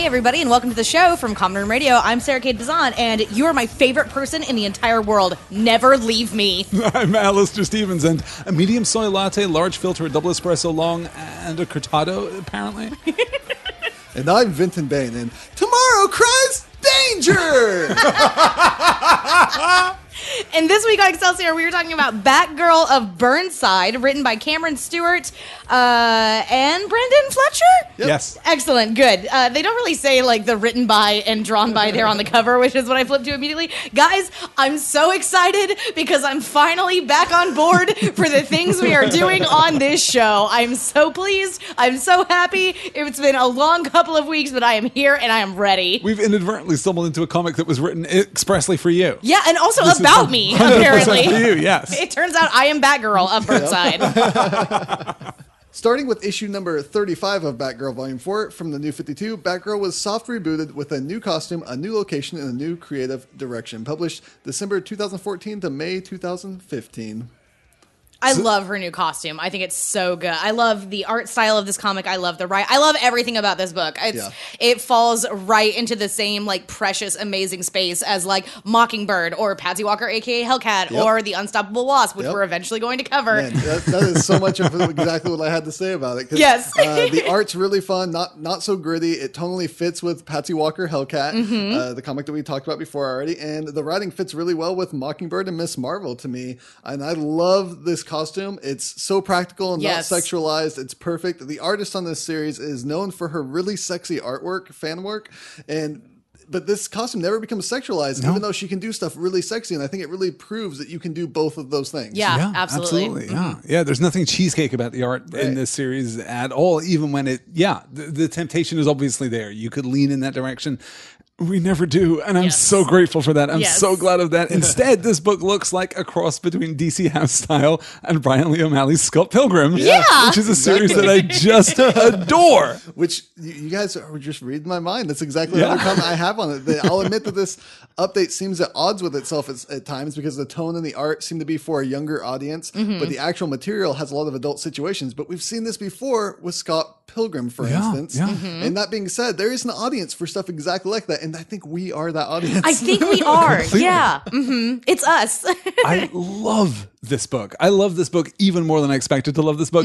everybody, and welcome to the show from Common Room Radio. I'm Sarah Kate Bazan, and you are my favorite person in the entire world. Never leave me. I'm Alistair Stevens, and a medium soy latte, large filter, a double espresso long, and a cortado, apparently. And I'm Vinton Bain, and tomorrow cries danger! And this week on Excelsior, we were talking about Batgirl of Burnside, written by Cameron Stewart and Brendan Fletcher? Yep. Yes. Excellent, good. They don't really say like the written by and drawn by there on the cover, which is what I flipped to immediately. Guys, I'm so excited because I'm finally back on board for the things we are doing on this show. I'm so pleased. I'm so happy. It's been a long couple of weeks, but I am here and I am ready. We've inadvertently stumbled into a comic that was written expressly for you. Yeah, and also about me, apparently. For you, yes. It turns out I am Batgirl of Burnside. Starting with issue number 35 of Batgirl Volume 4 from the New 52, Batgirl was soft rebooted with a new costume, a new location, and a new creative direction. Published December 2014 to May 2015. I love her new costume. I think it's so good. I love the art style of this comic. I love the I love everything about this book. It falls right into the same like precious, amazing space as like Mockingbird or Patsy Walker, aka Hellcat, or the Unstoppable Wasp, which we're eventually going to cover. Man, that is so much of exactly what I had to say about it. Yes. The art's really fun, not so gritty. It totally fits with Patsy Walker, Hellcat, the comic that we talked about before already. And the writing fits really well with Mockingbird and Miss Marvel to me. And I love this costume. It's so practical and not sexualized. It's perfect. The artist on this series is known for her really sexy artwork, fan work, but this costume never becomes sexualized, even though she can do stuff really sexy, and I think it really proves that you can do both of those things. Yeah, absolutely. Yeah, there's nothing cheesecake about the art in this series at all, even when the temptation is obviously there. You could lean in that direction. We never do, and I'm so grateful for that. I'm so glad of that. Instead, this book looks like a cross between DC House Style and Brian Lee O'Malley's Scott Pilgrim, which is a series that I just adore. Which you guys are just reading my mind. That's exactly the comment I have on it. I'll admit that this update seems at odds with itself at times because the tone and the art seem to be for a younger audience, but the actual material has a lot of adult situations. But we've seen this before with Scott Pilgrim, for instance. And that being said, there is an audience for stuff exactly like that. And I think we are that audience. I think we are. Yeah. It's us. I love this book. I love this book even more than I expected to love this book.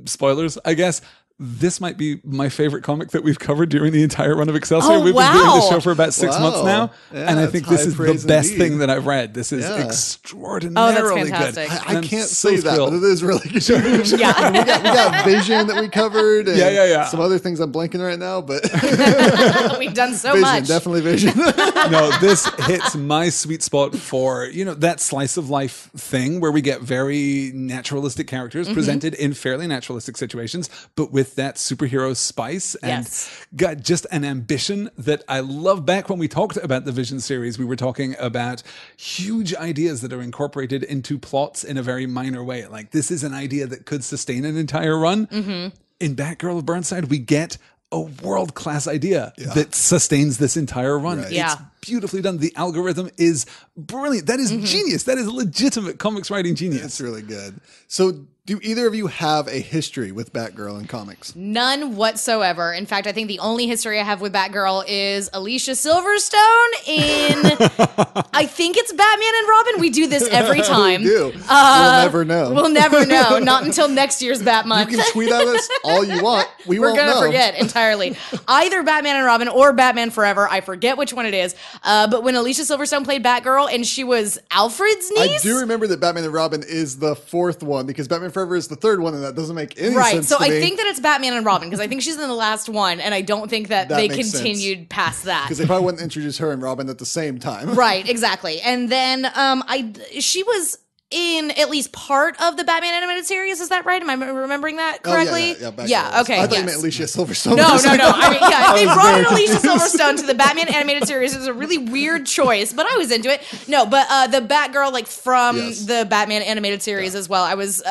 Spoilers, I guess. This might be my favorite comic that we've covered during the entire run of Excelsior. We've been doing this show for about 6 months now, and I think this is the best thing that I've read. This is extraordinarily good. I can't say that, but it is really good. we Yeah. got Vision that we covered, and some other things I'm blanking right now, but we've done so Vision, much. definitely Vision. No, this hits my sweet spot for, that slice of life thing where we get very naturalistic characters presented in fairly naturalistic situations, but with that superhero spice and got just an ambition that I love. Back when we talked about the Vision series, we were talking about huge ideas that are incorporated into plots in a very minor way. Like, this is an idea that could sustain an entire run. In Batgirl of Burnside, we get a world-class idea that sustains this entire run. It's beautifully done. The algorithm is brilliant. That is genius. That is legitimate comics writing genius. It's really good. So do either of you have a history with Batgirl in comics? None whatsoever. In fact, I think the only history I have with Batgirl is Alicia Silverstone in, I think it's Batman and Robin. We do this every time. We do. We'll never know. We'll never know. Not until next year's Bat Month. You can tweet at us all you want. We're going to forget entirely. Either Batman and Robin or Batman Forever. I forget which one it is. But when Alicia Silverstone played Batgirl and she was Alfred's niece. I do remember that Batman and Robin is the fourth one because Batman Forever is the third one, and that doesn't make any sense. Right. So to I me. think that it's Batman and Robin because I think she's in the last one, and I don't think that they continued past that. Because they probably wouldn't introduce her and Robin at the same time. Right, exactly. And then she was in at least part of the Batman animated series. Is that right? Am I remembering that correctly? Okay. I thought you meant Alicia Silverstone. No. I mean, if they brought in Alicia Silverstone to the Batman animated series, it was a really weird choice, but I was into it. No, but the Batgirl, like from the Batman animated series as well, I was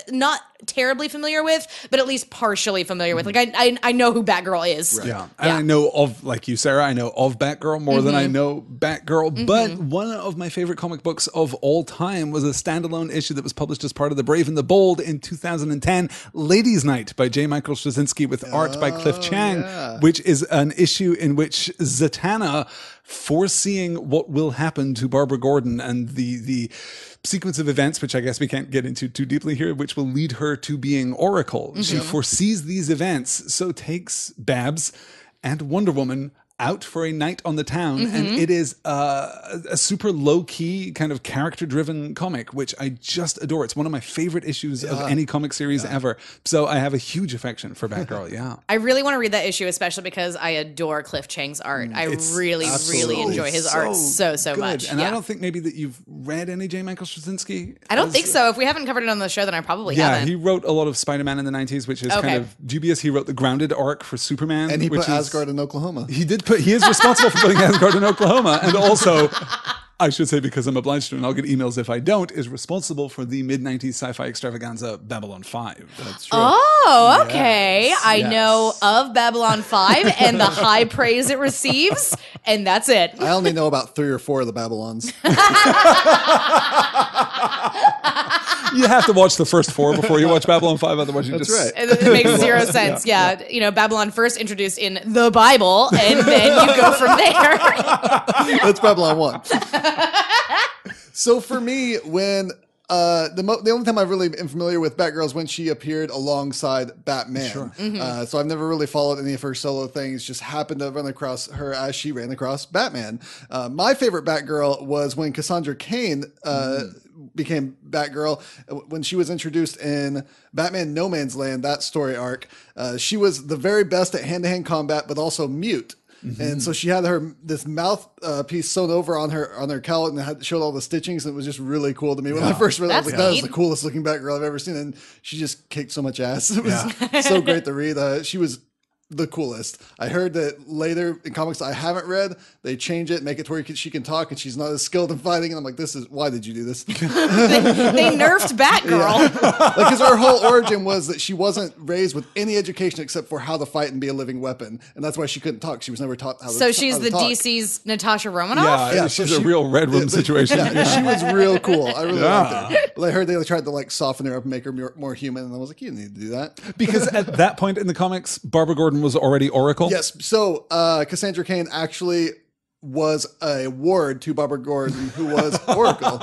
not terribly familiar with, but at least partially familiar with. Like I know who Batgirl is. Right. Yeah. And I know of, like you, Sarah, I know of Batgirl more than I know Batgirl. But one of my favorite comic books of all time was a standalone issue that was published as part of The Brave and the Bold in 2010, Ladies' Night by J. Michael Straczynski with art by Cliff Chiang, which is an issue in which Zatanna, foreseeing what will happen to Barbara Gordon and the sequence of events, which I guess we can't get into too deeply here, which will lead her to being Oracle. She foresees these events, so takes Babs and Wonder Woman out for a night on the town, and it is a super low-key kind of character-driven comic, which I just adore. It's one of my favorite issues of any comic series ever. So I have a huge affection for Batgirl, I really want to read that issue, especially because I adore Cliff Chiang's art. I really enjoy his art so good. much. And I don't think maybe that you've read any J. Michael Straczynski. I don't think so. If we haven't covered it on the show, then I probably haven't. He wrote a lot of Spider-Man in the 90s, which is kind of dubious. He wrote the Grounded arc for Superman. And he put Asgard in Oklahoma. He is responsible for putting Asgard in Oklahoma, and also, I should say, because I'm obliged to, and I'll get emails if I don't, is responsible for the mid-90s sci-fi extravaganza Babylon 5. That's true. Oh, okay. I know of Babylon 5 and the high praise it receives, and that's it. I only know about 3 or 4 of the Babylons. You have to watch the first 4 before you watch Babylon 5, otherwise you That's just... right. It makes zero sense. Yeah. You know, Babylon first introduced in the Bible, and then you go from there. That's Babylon 1. So for me, when the only time I really am familiar with Batgirl is when she appeared alongside Batman. Sure. So I've never really followed any of her solo things, just happened to run across her as she ran across Batman. My favorite Batgirl was when Cassandra Cain became Batgirl, when she was introduced in Batman No Man's Land, that story arc. She was the very best at hand-to-hand combat, but also mute. And so she had this mouth piece sewn over on her cowl, and it showed all the stitchings, and it was just really cool to me. When I first read it, I was like, that is the coolest looking Batgirl I've ever seen, and she just kicked so much ass. It was so great to read. She was the coolest. I heard that later in comics I haven't read, they change it, make it to where she can talk, and she's not as skilled in fighting. And I'm like, why did you do this? they nerfed Batgirl. Because her whole origin was that she wasn't raised with any education except for how to fight and be a living weapon, and that's why she couldn't talk. She was never taught how to. So she's the talk. DC's Natasha Romanoff. Yeah, she's a real Red Room situation. She was real cool. I really liked her. But I heard they tried to soften her up and make her more human, and I was like, you didn't need to do that. Because at that point in the comics, Barbara Gordon was already Oracle. Yes. So Cassandra Cain actually was a ward to Barbara Gordon, who was Oracle.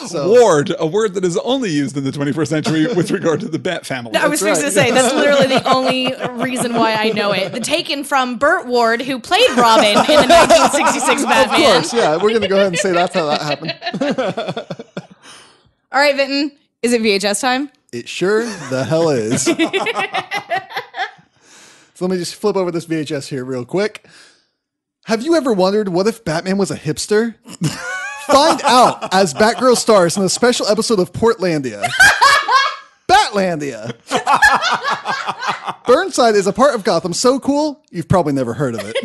So, ward, a word that is only used in the 21st century with regard to the Bat family. I was fixing to say, that's literally the only reason why I know it. The taken from Burt Ward, who played Robin in the 1966 Batman. Of course, yeah. We're going to go ahead and say that's how that happened. All right, Vinton, is it VHS time? It sure the hell is. So let me just flip over this VHS here real quick. Have you ever wondered what if Batman was a hipster? Find out as Batgirl stars in a special episode of Portlandia. Batlandia. Burnside is a part of Gotham so cool, you've probably never heard of it.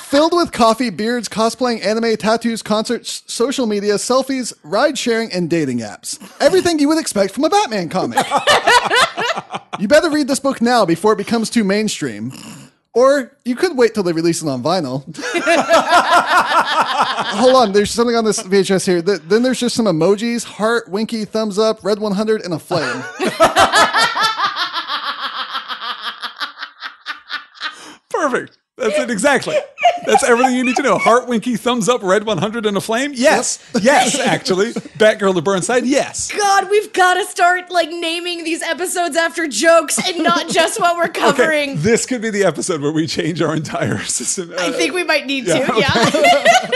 Filled with coffee, beards, cosplaying, anime, tattoos, concerts, social media, selfies, ride-sharing, and dating apps. Everything you would expect from a Batman comic. You better read this book now before it becomes too mainstream. Or you could wait till they release it on vinyl. Hold on, there's something on this VHS here. Then there's just some emojis, heart, winky, thumbs up, red 100, and a flame. Perfect. That's it exactly. That's everything you need to know. Heart, winky, thumbs up, red 100, and a flame? Yes. Yep. Yes, actually. Batgirl to Burnside? Yes. God, we've got to start naming ththese episodes after jokes and not just what we're covering. Okay, this could be the episode where we change our entire system. I think we might need to, okay. yeah.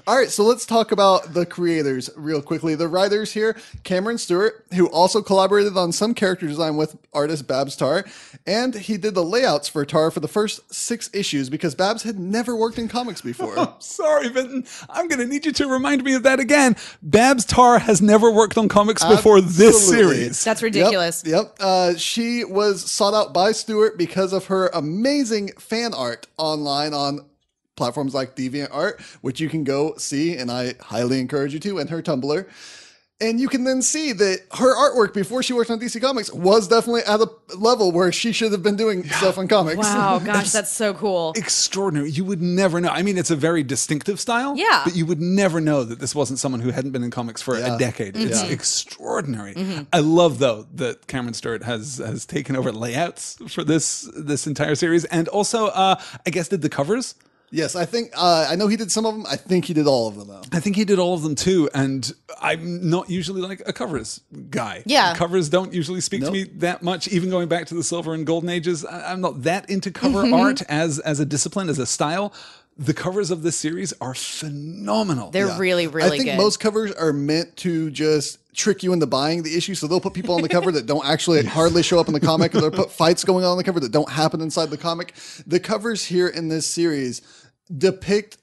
All right, so let's talk about the creators real quickly. The writers here, Cameron Stewart, who also collaborated on some character design with artist Babs Tarr, and he did the layouts for Tarr for the first 6 issues because Babs had never worked in comics before. Oh, sorry, Vinton. I'm going to need you to remind me of that again. Babs Tarr has never worked on comics before this series. That's ridiculous. Yep. She was sought out by Stewart because of her amazing fan art online on platforms like DeviantArt, which you can go see, and I highly encourage you to, and her Tumblr. And you can then see that her artwork before she worked on DC Comics was definitely at a level where she should have been doing stuff in comics. Wow, gosh, that's so cool. Extraordinary. You would never know. I mean, it's a very distinctive style. Yeah. But you would never know that this wasn't someone who hadn't been in comics for a decade. It's extraordinary. I love, though, that Cameron Stewart has taken over layouts for this entire series. And also, I guess, did the covers. Yes, I think I know he did some of them. I think he did all of them, though. I think he did all of them too, and I'm not usually like a covers guy. Yeah. Covers don't usually speak to me that much, even going back to the Silver and Golden Ages. I'm not that into cover art as a discipline, as a style. The covers of this series are phenomenal. They're really, really good. I think most covers are meant to just trick you into buying the issue. So they'll put people on the cover that don't actually hardly show up in the comic, or they'll put fights going on the cover that don't happen inside the comic. The covers here in this series depict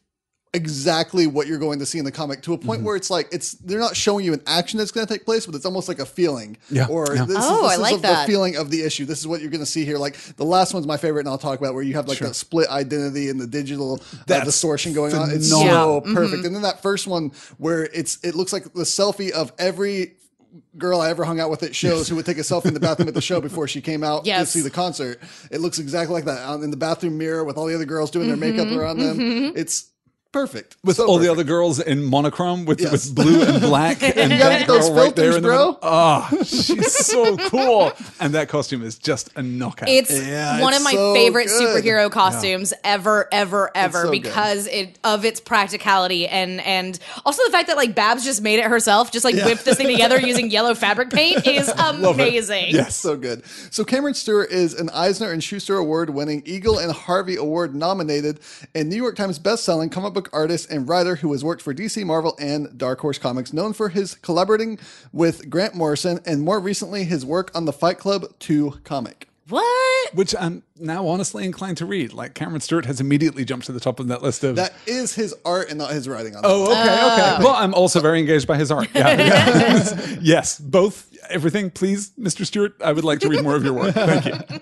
exactly what you're going to see in the comic, to a point where it's like they're not showing you an action that's going to take place, but it's almost like a feeling. This I like is that. the feeling of the issue. This is what you're going to see here. Like the last one's my favorite, and I'll talk about, where you have like that split identity and the digital distortion going on. It's so perfect. And then that first one where it looks like the selfie of every girl I ever hung out with at shows who would take a selfie in the bathroom at the show before she came out to see the concert. It looks exactly like that in the bathroom mirror with all the other girls doing their makeup around them. It's perfect. With all the other girls in monochrome with blue and black. And you gotta get those filters, in the bro. middle. Oh, she's so cool. And that costume is just a knockout. It's one of my favorite good. superhero costumes ever, so because of its practicality and also the fact that like Babs just made it herself, just like whipped this thing together using yellow fabric paint is amazing. Yes. So good. So Cameron Stewart is an Eisner and Schuster Award winning, Eagle and Harvey Award nominated, and New York Times bestselling comic book artist and writer who has worked for DC, Marvel, and Dark Horse Comics, known for his collaborating with Grant Morrison and more recently his work on the Fight Club 2 comic. What? Which I'm now honestly inclined to read. Like Cameron Stewart has immediately jumped to the top of that list of... That is his art and not his writing on Oh, okay. Well, I'm also very engaged by his art. Yeah. Yes, both. Everything, please, Mr. Stewart. I would like to read more of your work. Thank you.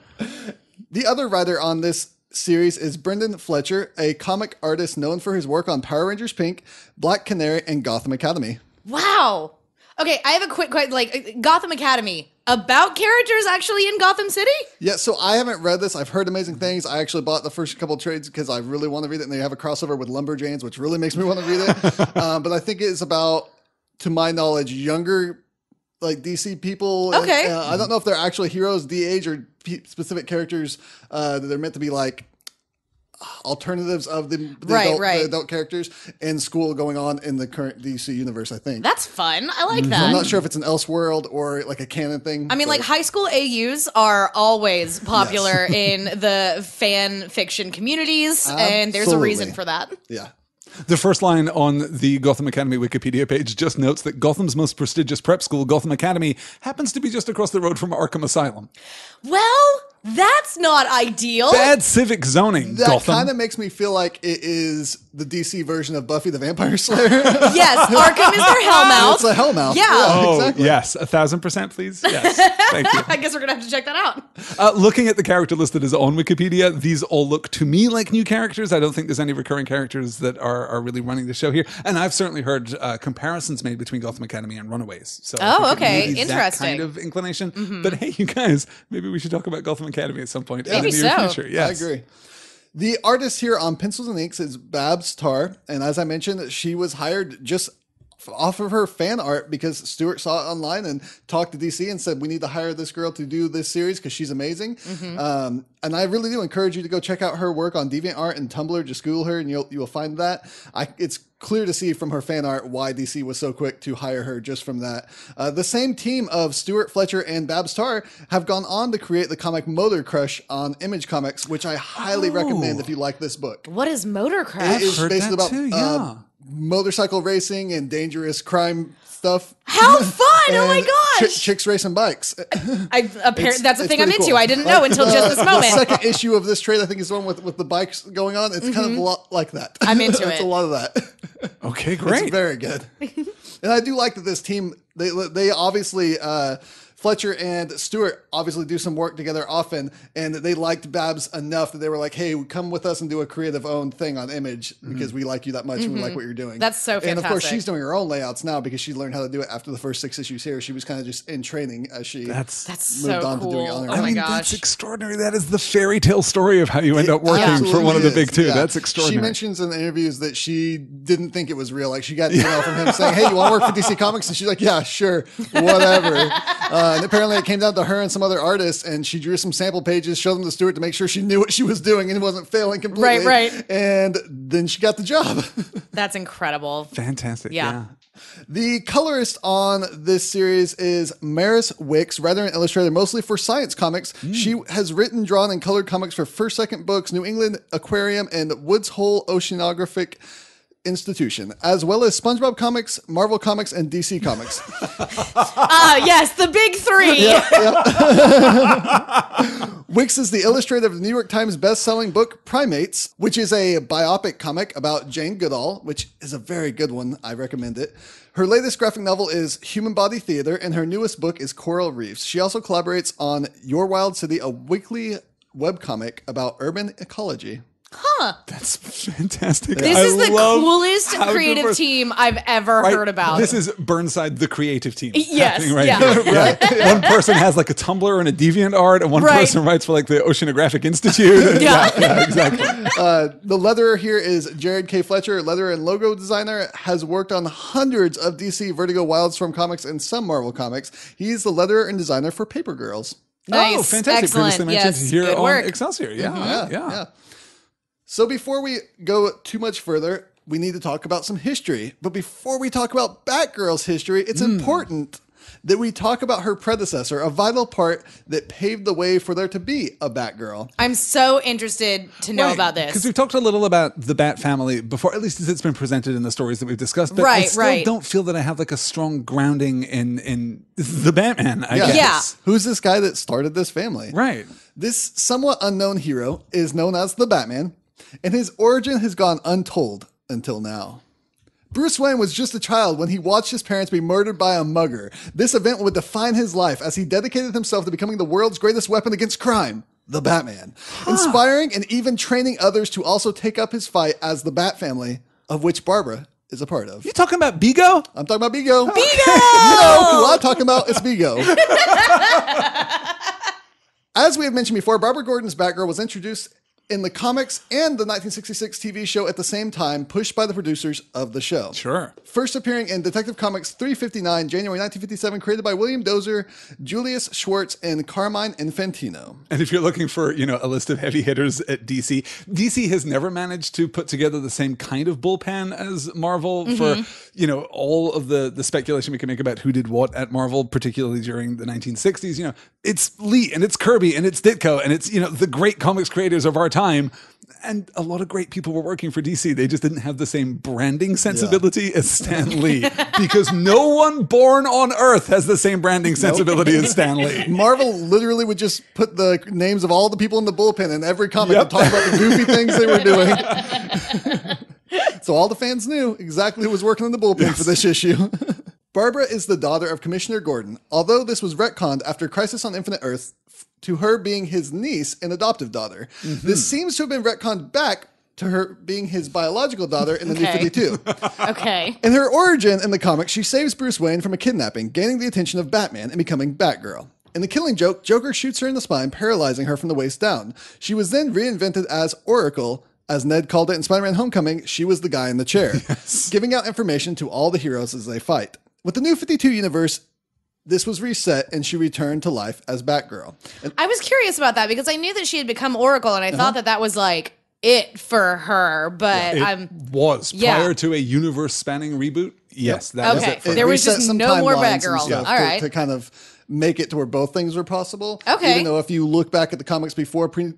The other writer on this series is Brendan Fletcher, a comic artist known for his work on Power Rangers Pink, Black Canary, and Gotham Academy. Wow. Okay, I have a quick question. Like Gotham Academy, about characters actually in Gotham City? Yeah, so I haven't read this. I've heard amazing things. I actually bought the first couple trades because I really want to read it, and they have a crossover with Lumberjanes, which really makes me want to read it. But I think it's about, to my knowledge, younger like DC people. Okay. And, I don't know if they're actually heroes de-age or specific characters that they're meant to be like alternatives of the adult characters in school going on in the current DC universe, I think. That's fun. I like that. I'm not sure if it's an Elseworld or like a canon thing. I mean, like high school AUs are always popular in the fan fiction communities, and there's a reason for that. Yeah. The first line on the Gotham Academy Wikipedia page just notes that Gotham's most prestigious prep school, Gotham Academy, happens to be just across the road from Arkham Asylum. Well, that's not ideal. Bad civic zoning, That Gotham. kind of makes me feel like it is the DC version of Buffy the Vampire Slayer. Yes, Arkham is their Hellmouth. It's a Hellmouth. Yeah. Oh, exactly. yes. 1,000%, please. Yes. Thank you. I guess we're going to have to check that out. Looking at the character list that is on Wikipedia, these all look to me like new characters. I don't think there's any recurring characters that are really running the show here. And I've certainly heard comparisons made between Gotham Academy and Runaways. So okay. That Interesting. kind of inclination. But hey, you guys, maybe we should talk about Gotham Academy at some point Maybe in the near so. future. Yes. I agree. The artist here on Pencils and Inks is Babs Tarr. And as I mentioned, she was hired just off of her fan art because Stewart saw it online and talked to DC and said, we need to hire this girl to do this series because she's amazing. And I really do encourage you to go check out her work on DeviantArt and Tumblr. Just Google her and you'll find that. It's clear to see from her fan art why DC was so quick to hire her just from that. The same team of Stewart, Fletcher, and Babs Tarr have gone on to create the comic Motor Crush on Image Comics, which I highly recommend if you like this book. What is Motor It Crush? is heard basically that about too, yeah. motorcycle racing and dangerous crime stuff. How fun! Oh my And gosh! chicks racing bikes. That's a it's thing I'm pretty into. cool. I didn't know until just this The moment. second issue of this trade, I think, is the one with the bikes going on. It's kind of a lot like that. I'm into It's it. a lot of that. Okay, great. It's very good. And I do like that this team, they obviously Fletcher and Stewart obviously do some work together often, and they liked Babs enough that they were like, hey, come with us and do a creative owned thing on Image because we like you that much and we like what you're doing. That's so fantastic. And of course, she's doing her own layouts now because she learned how to do it after the first 6 issues here. She was kind of just in training as she That's moved so on cool. to doing it on her Oh own. my gosh. That's extraordinary. That is the fairy tale story of how you end up working for one of the big two. Yeah. That's extraordinary. She mentions in the interviews that she didn't think it was real. Like she got an email from him saying, hey, you want to work for DC Comics? And she's like, yeah, sure, whatever. And apparently it came down to her and some other artists, and she drew some sample pages, showed them to Stewart to make sure she knew what she was doing and wasn't failing completely. Right. And then she got the job. That's incredible. Fantastic. Yeah. The colorist on this series is Maris Wicks, writer and illustrator mostly for Science Comics. She has written, drawn, and colored comics for First Second Books, New England Aquarium, and Woods Hole Oceanographic Institution, as well as SpongeBob Comics, Marvel Comics, and DC Comics. Yes, the big three. Wicks is the illustrator of the New York Times best-selling book Primates, which is a biopic comic about Jane Goodall, which is a very good one. I recommend it. Her latest graphic novel is Human Body Theater, and her newest book is Coral Reefs. She also collaborates on Your Wild City, a weekly webcomic about urban ecology. Huh. That's fantastic. This is the coolest creative team I've ever heard about. This is Burnside, the creative team. Yes, happening right yeah. here. Right? One person has like a Tumblr and a DeviantArt, and one person writes for like the Oceanographic Institute. Yeah, exactly. The letterer here is Jared K. Fletcher, letterer and logo designer, has worked on hundreds of DC, Vertigo, Wildstorm comics, and some Marvel comics. He's the letterer and designer for Paper Girls. Nice. Oh, fantastic. Excellent. Previously mentioned Yes. here Good on work. Excelsior. Yeah. So before we go too much further, we need to talk about some history. But before we talk about Batgirl's history, it's important that we talk about her predecessor, a vital part that paved the way for there to be a Batgirl. I'm so interested to know about this. Because we've talked a little about the Bat family before, at least as it's been presented in the stories that we've discussed. But I still don't feel that I have like a strong grounding in the Batman, I guess. Yeah. Who's this guy that started this family? Right. This somewhat unknown hero is known as the Batman, and his origin has gone untold until now. Bruce Wayne was just a child when he watched his parents be murdered by a mugger. This event would define his life as he dedicated himself to becoming the world's greatest weapon against crime, the Batman. Inspiring and even training others to also take up his fight as the Bat family, of which Barbara is a part of. You talking about Bigo? I'm talking about Bigo. Bigo! You know who I'm talking about? It's Bigo. As we have mentioned before, Barbara Gordon's Batgirl was introduced in the comics and the 1966 TV show at the same time, pushed by the producers of the show. Sure. First appearing in Detective Comics 359, January 1957, created by William Dozier, Julius Schwartz, and Carmine Infantino. And if you're looking for, a list of heavy hitters at DC has never managed to put together the same kind of bullpen as Marvel for, all of the speculation we can make about who did what at Marvel, particularly during the 1960s. It's Lee and it's Kirby and it's Ditko and it's, the great comics creators of our time. And a lot of great people were working for DC. They just didn't have the same branding sensibility as Stan Lee, because no one born on Earth has the same branding sensibility as Stan Lee. Marvel literally would just put the names of all the people in the bullpen in every comic and talk about the goofy things they were doing. So all the fans knew exactly who was working in the bullpen for this issue. Barbara is the daughter of Commissioner Gordon, although this was retconned after Crisis on Infinite Earth to her being his niece and adoptive daughter. This seems to have been retconned back to her being his biological daughter in the New 52. Okay. In her origin in the comic, she saves Bruce Wayne from a kidnapping, gaining the attention of Batman and becoming Batgirl. In The Killing Joke, Joker shoots her in the spine, paralyzing her from the waist down. She was then reinvented as Oracle. As Ned called it in Spider-Man Homecoming, she was the guy in the chair, giving out information to all the heroes as they fight. With the New 52 universe, this was reset and she returned to life as Batgirl. And I was curious about that because I knew that she had become Oracle and I thought that was like it for her, but It was prior to a universe-spanning reboot. Yes, that was it. There was reset just some no more timelines and Batgirl. stuff All right. to kind of make it to where both things were possible. Okay. Even though if you look back at the comics before pre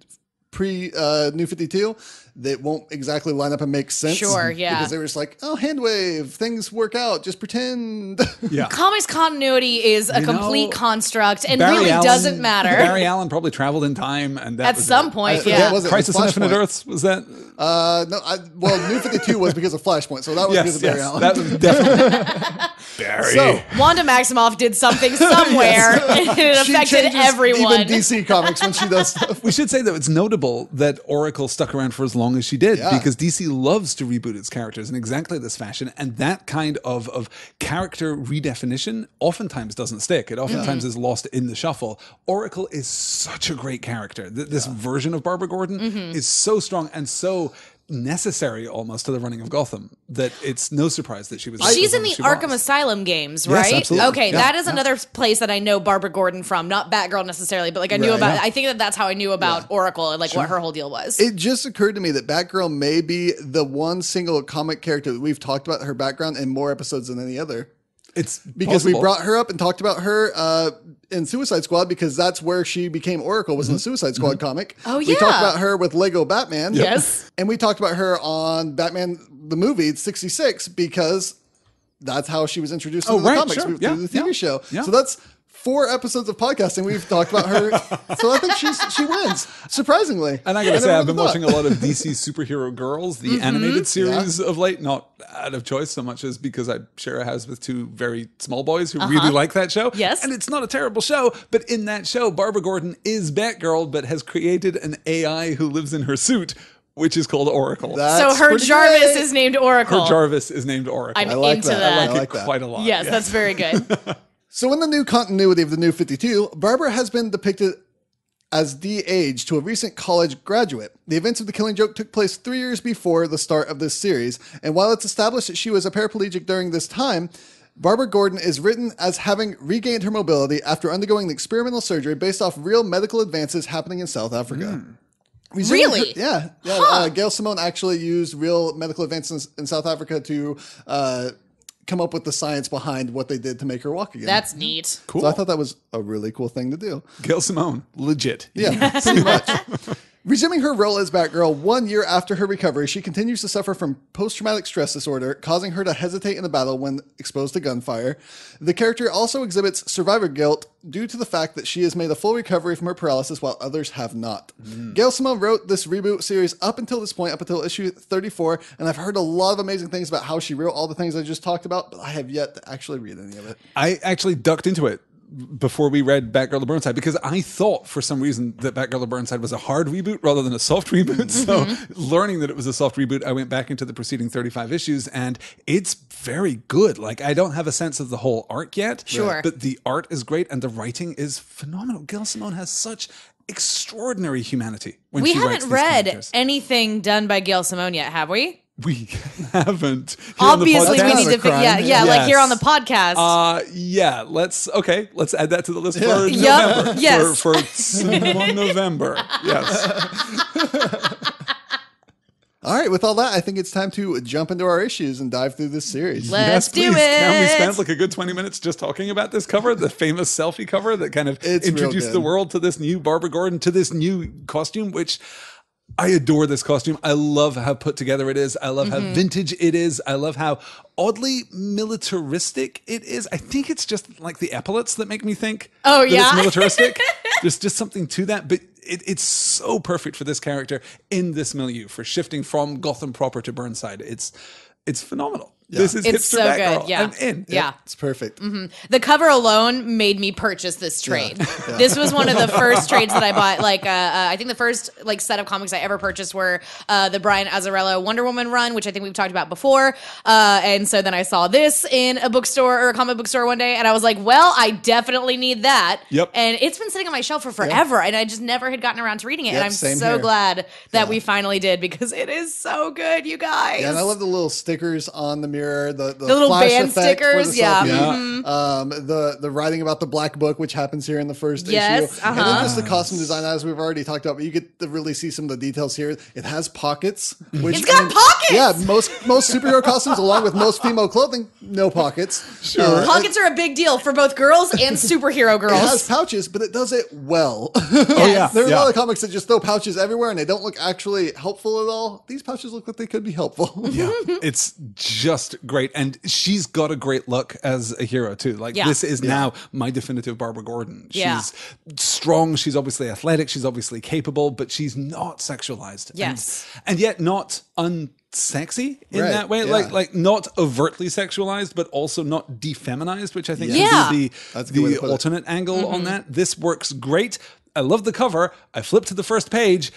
New 52, that won't exactly line up and make sense. Sure, yeah. Because they were just like, oh, hand wave, things work out, just pretend. Yeah. Comics continuity is a complete construct and Barry really Allen- doesn't matter. Barry Allen probably traveled in time, and that At was some it. point, I forget, yeah. was it Crisis on Infinite Flashpoint? Earths, was that? No, New 52 was because of Flashpoint, so that was because of Barry Allen. that was definitely Barry. So, Wanda Maximoff did something somewhere and it she affected changes everyone. Even DC Comics when she does stuff. we should say that it's notable that Oracle stuck around for as long as she did, Yeah. because DC loves to reboot its characters in exactly this fashion, and that kind of character redefinition oftentimes doesn't stick. It oftentimes is lost in the shuffle. Oracle is such a great character. This version of Barbara Gordon is so strong and so necessary almost to the running of Gotham that it's no surprise that she was. She's in the she Arkham was. Asylum games, Yes, right? absolutely. Okay, Yeah, that is yeah. another place that I know Barbara Gordon from. Not Batgirl necessarily, but like I knew Right. about. Yeah. I think that that's how I knew about Oracle and like what her whole deal was. It just occurred to me that Batgirl may be the one single comic character that we've talked about her background in more episodes than any other. It's Because possible. we brought her up and talked about her in Suicide Squad, because that's where she became Oracle, was in the Suicide Squad comic. Oh, We yeah. talked about her with Lego Batman. Yes. And we talked about her on Batman the movie 66 because that's how she was introduced into the right, comics sure. through Yeah, the TV yeah, show. yeah. So that's 4 episodes of podcasting we've talked about her. So I think she wins, surprisingly. And I gotta say, never I've been would've watching a lot of DC Superhero Girls, the animated series Yeah. of late, not out of choice so much as because I share a house with 2 very small boys who really like that show. Yes. And it's not a terrible show, but in that show, Barbara Gordon is Batgirl, but has created an AI who lives in her suit, which is called Oracle. So That's her pretty Jarvis great. is named Oracle. Her Jarvis is named Oracle. I'm I like into that. that. I I like like it that. quite a lot. Yes, yeah. that's very good. So in the new continuity of the New 52, Barbara has been depicted as de-aged to a recent college graduate. The events of The Killing Joke took place 3 years before the start of this series, and while it's established that she was a paraplegic during this time, Barbara Gordon is written as having regained her mobility after undergoing the experimental surgery based off real medical advances happening in South Africa. Resuming Really? her- Gail Simone actually used real medical advances in South Africa to come up with the science behind what they did to make her walk again. That's neat. Cool. So I thought that was a really cool thing to do. Gail Simone, legit. Yeah, pretty much. Resuming her role as Batgirl 1 year after her recovery, she continues to suffer from post-traumatic stress disorder, causing her to hesitate in a battle when exposed to gunfire. The character also exhibits survivor guilt due to the fact that she has made a full recovery from her paralysis while others have not. Gail Simone wrote this reboot series up until this point, up until issue 34, and I've heard a lot of amazing things about how she wrote all the things I just talked about, but I have yet to actually read any of it. I actually ducked into it before we read Batgirl: The Burnside because I thought for some reason that Batgirl: The Burnside was a hard reboot rather than a soft reboot. So learning that it was a soft reboot, I went back into the preceding 35 issues and it's very good. Like I don't have a sense of the whole arc yet. Sure. But the art is great and the writing is phenomenal. Gail Simone has such extraordinary humanity when We she writes haven't these read characters. anything done by Gail Simone yet, have we? We haven't. Here on the Obviously, we podcast. need to. crime. Yeah, like here on the Yes. podcast. Yeah, let's add that to the list for Yeah. Yup, November. yes. For November. Yes. All right, with all that, I think it's time to jump into our issues and dive through this series. Let's Yes, do please. it. Can we spend like a good 20 minutes just talking about this cover, the famous selfie cover that kind of It's real introduced good. the world to this new Barbara Gordon, to this new costume, which I adore this costume. I love how put together it is. I love how vintage it is. I love how oddly militaristic it is. I think it's just like the epaulets that make me think Oh, that yeah? it's militaristic. There's just something to that. But it's so perfect for this character in this milieu, for shifting from Gotham proper to Burnside. It's phenomenal. This is It's hipster so Batgirl. good. Yeah. I'm in. Yeah. It's perfect. The cover alone made me purchase this trade. This was one of the first trades that I bought. Like, I think the first like set of comics I ever purchased were the Brian Azzarello Wonder Woman run, which I think we've talked about before. And so then I saw this in a bookstore or a comic book store one day, and I was like, "Well, I definitely need that." Yep. And it's been sitting on my shelf for forever, and I just never had gotten around to reading it. Yep, and I'm same so here. glad that we finally did because it is so good, you guys. Yeah, and I love the little stickers on the mirror, the little flash band effect for stickers, the yeah. selfie, the writing about the black book, which happens here in the first issue, and then just the costume design, as we've already talked about. But you get to really see some of the details here. It has pockets, which it's got pockets. Yeah, most superhero costumes, along with most female clothing, no pockets. Sure. Pockets are a big deal for both girls and superhero girls. It has pouches, but it does it well. yeah. There are a lot of comics that just throw pouches everywhere and they don't look actually helpful at all. These pouches look like they could be helpful. Yeah, it's just great. And she's got a great look as a hero, too. Like, this is now my definitive Barbara Gordon. She's strong. She's obviously athletic. She's obviously capable, but she's not sexualized. Yes. And yet not unsexy in that way. Like not overtly sexualized, but also not defeminized, which I think would be the alternate angle on that. This works great. I love the cover. I flipped to the first page,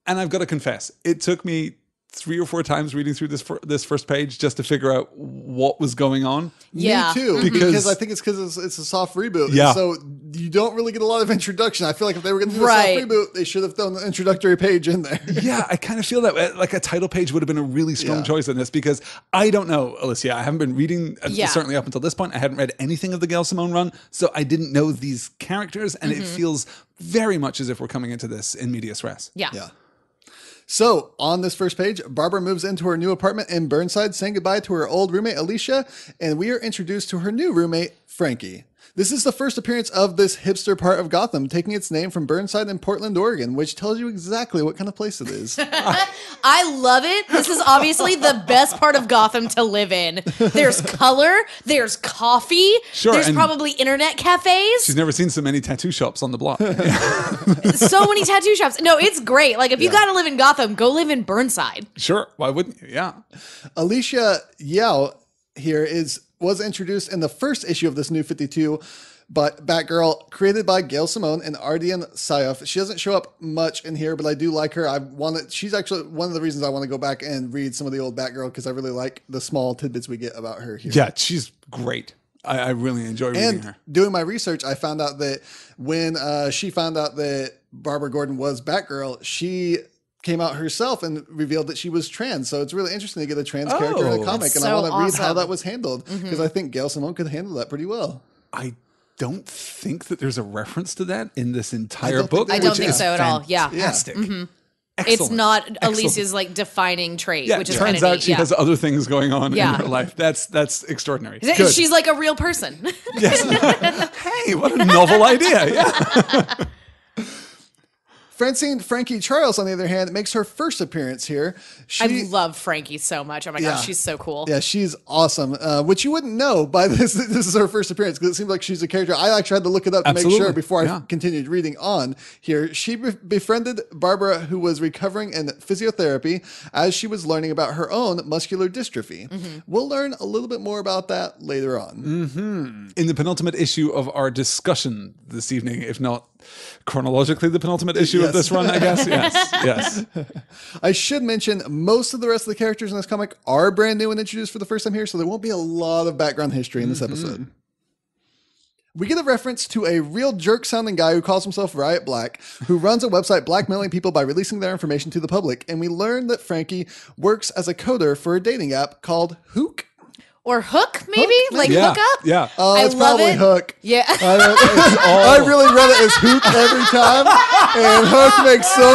and I've got to confess, it took me 3 or 4 times reading through this first page just to figure out what was going on. Yeah. Me too, because I think it's because it's a soft reboot. Yeah. So you don't really get a lot of introduction. I feel like if they were going to do a soft reboot, they should have thrown the introductory page in there. Yeah, I kind of feel that like a title page would have been a really strong choice in this, because I don't know, Alicia, I haven't been reading, certainly up until this point, I hadn't read anything of the Gail Simone run, so I didn't know these characters, and it feels very much as if we're coming into this in medias res. Yeah. So, on this first page, Barbara moves into her new apartment in Burnside, saying goodbye to her old roommate, Alicia, and we are introduced to her new roommate, Frankie. This is the first appearance of this hipster part of Gotham, taking its name from Burnside in Portland, Oregon, which tells you exactly what kind of place it is. I love it. This is obviously the best part of Gotham to live in. There's color, there's coffee, there's probably internet cafes. She's never seen so many tattoo shops on the block. So many tattoo shops. No, it's great. Like, if you got to live in Gotham, go live in Burnside. Sure. Why wouldn't you? Yeah. Alicia Yao here was introduced in the first issue of this new 52, but Batgirl, created by Gail Simone and Ardian Syaf. She doesn't show up much in here, but I do like her. She's actually one of the reasons I want to go back and read some of the old Batgirl, because I really like the small tidbits we get about her here. Yeah, she's great. I really enjoy reading her. Doing my research, I found out that when she found out that Barbara Gordon was Batgirl, she came out herself and revealed that she was trans. So it's really interesting to get a trans character in a comic. And I want to read how that was handled, because I think Gail Simone could handle that pretty well. I don't think that there's a reference to that in this entire book. I don't think so at all. Yeah. Fantastic. It's not Alicia's like defining trait, which is kind of turns out neat. she has other things going on in her life. That's extraordinary. Good. She's like a real person. Yes. Hey, what a novel idea. Yeah. Frankie Charles, on the other hand, makes her first appearance here. I love Frankie so much. Oh my gosh, she's so cool. Yeah, she's awesome. Which you wouldn't know by this. This is her first appearance, because it seems like she's a character. I actually had to look it up to make sure before I continued reading on here. She befriended Barbara, who was recovering in physiotherapy, as she was learning about her own muscular dystrophy. We'll learn a little bit more about that later on. In the penultimate issue of our discussion this evening, if not chronologically the penultimate issue of this run, I guess. Yes. I should mention, most of the rest of the characters in this comic are brand new and introduced for the first time here, so there won't be a lot of background history in this episode. We get a reference to a real jerk-sounding guy who calls himself Riot Black, who runs a website blackmailing people by releasing their information to the public, and we learn that Frankie works as a coder for a dating app called Hook. Or Hook, maybe? Like Hook Up? Yeah. Oh, it's probably Hook. Yeah. I really read it as Hook every time, and Hook makes so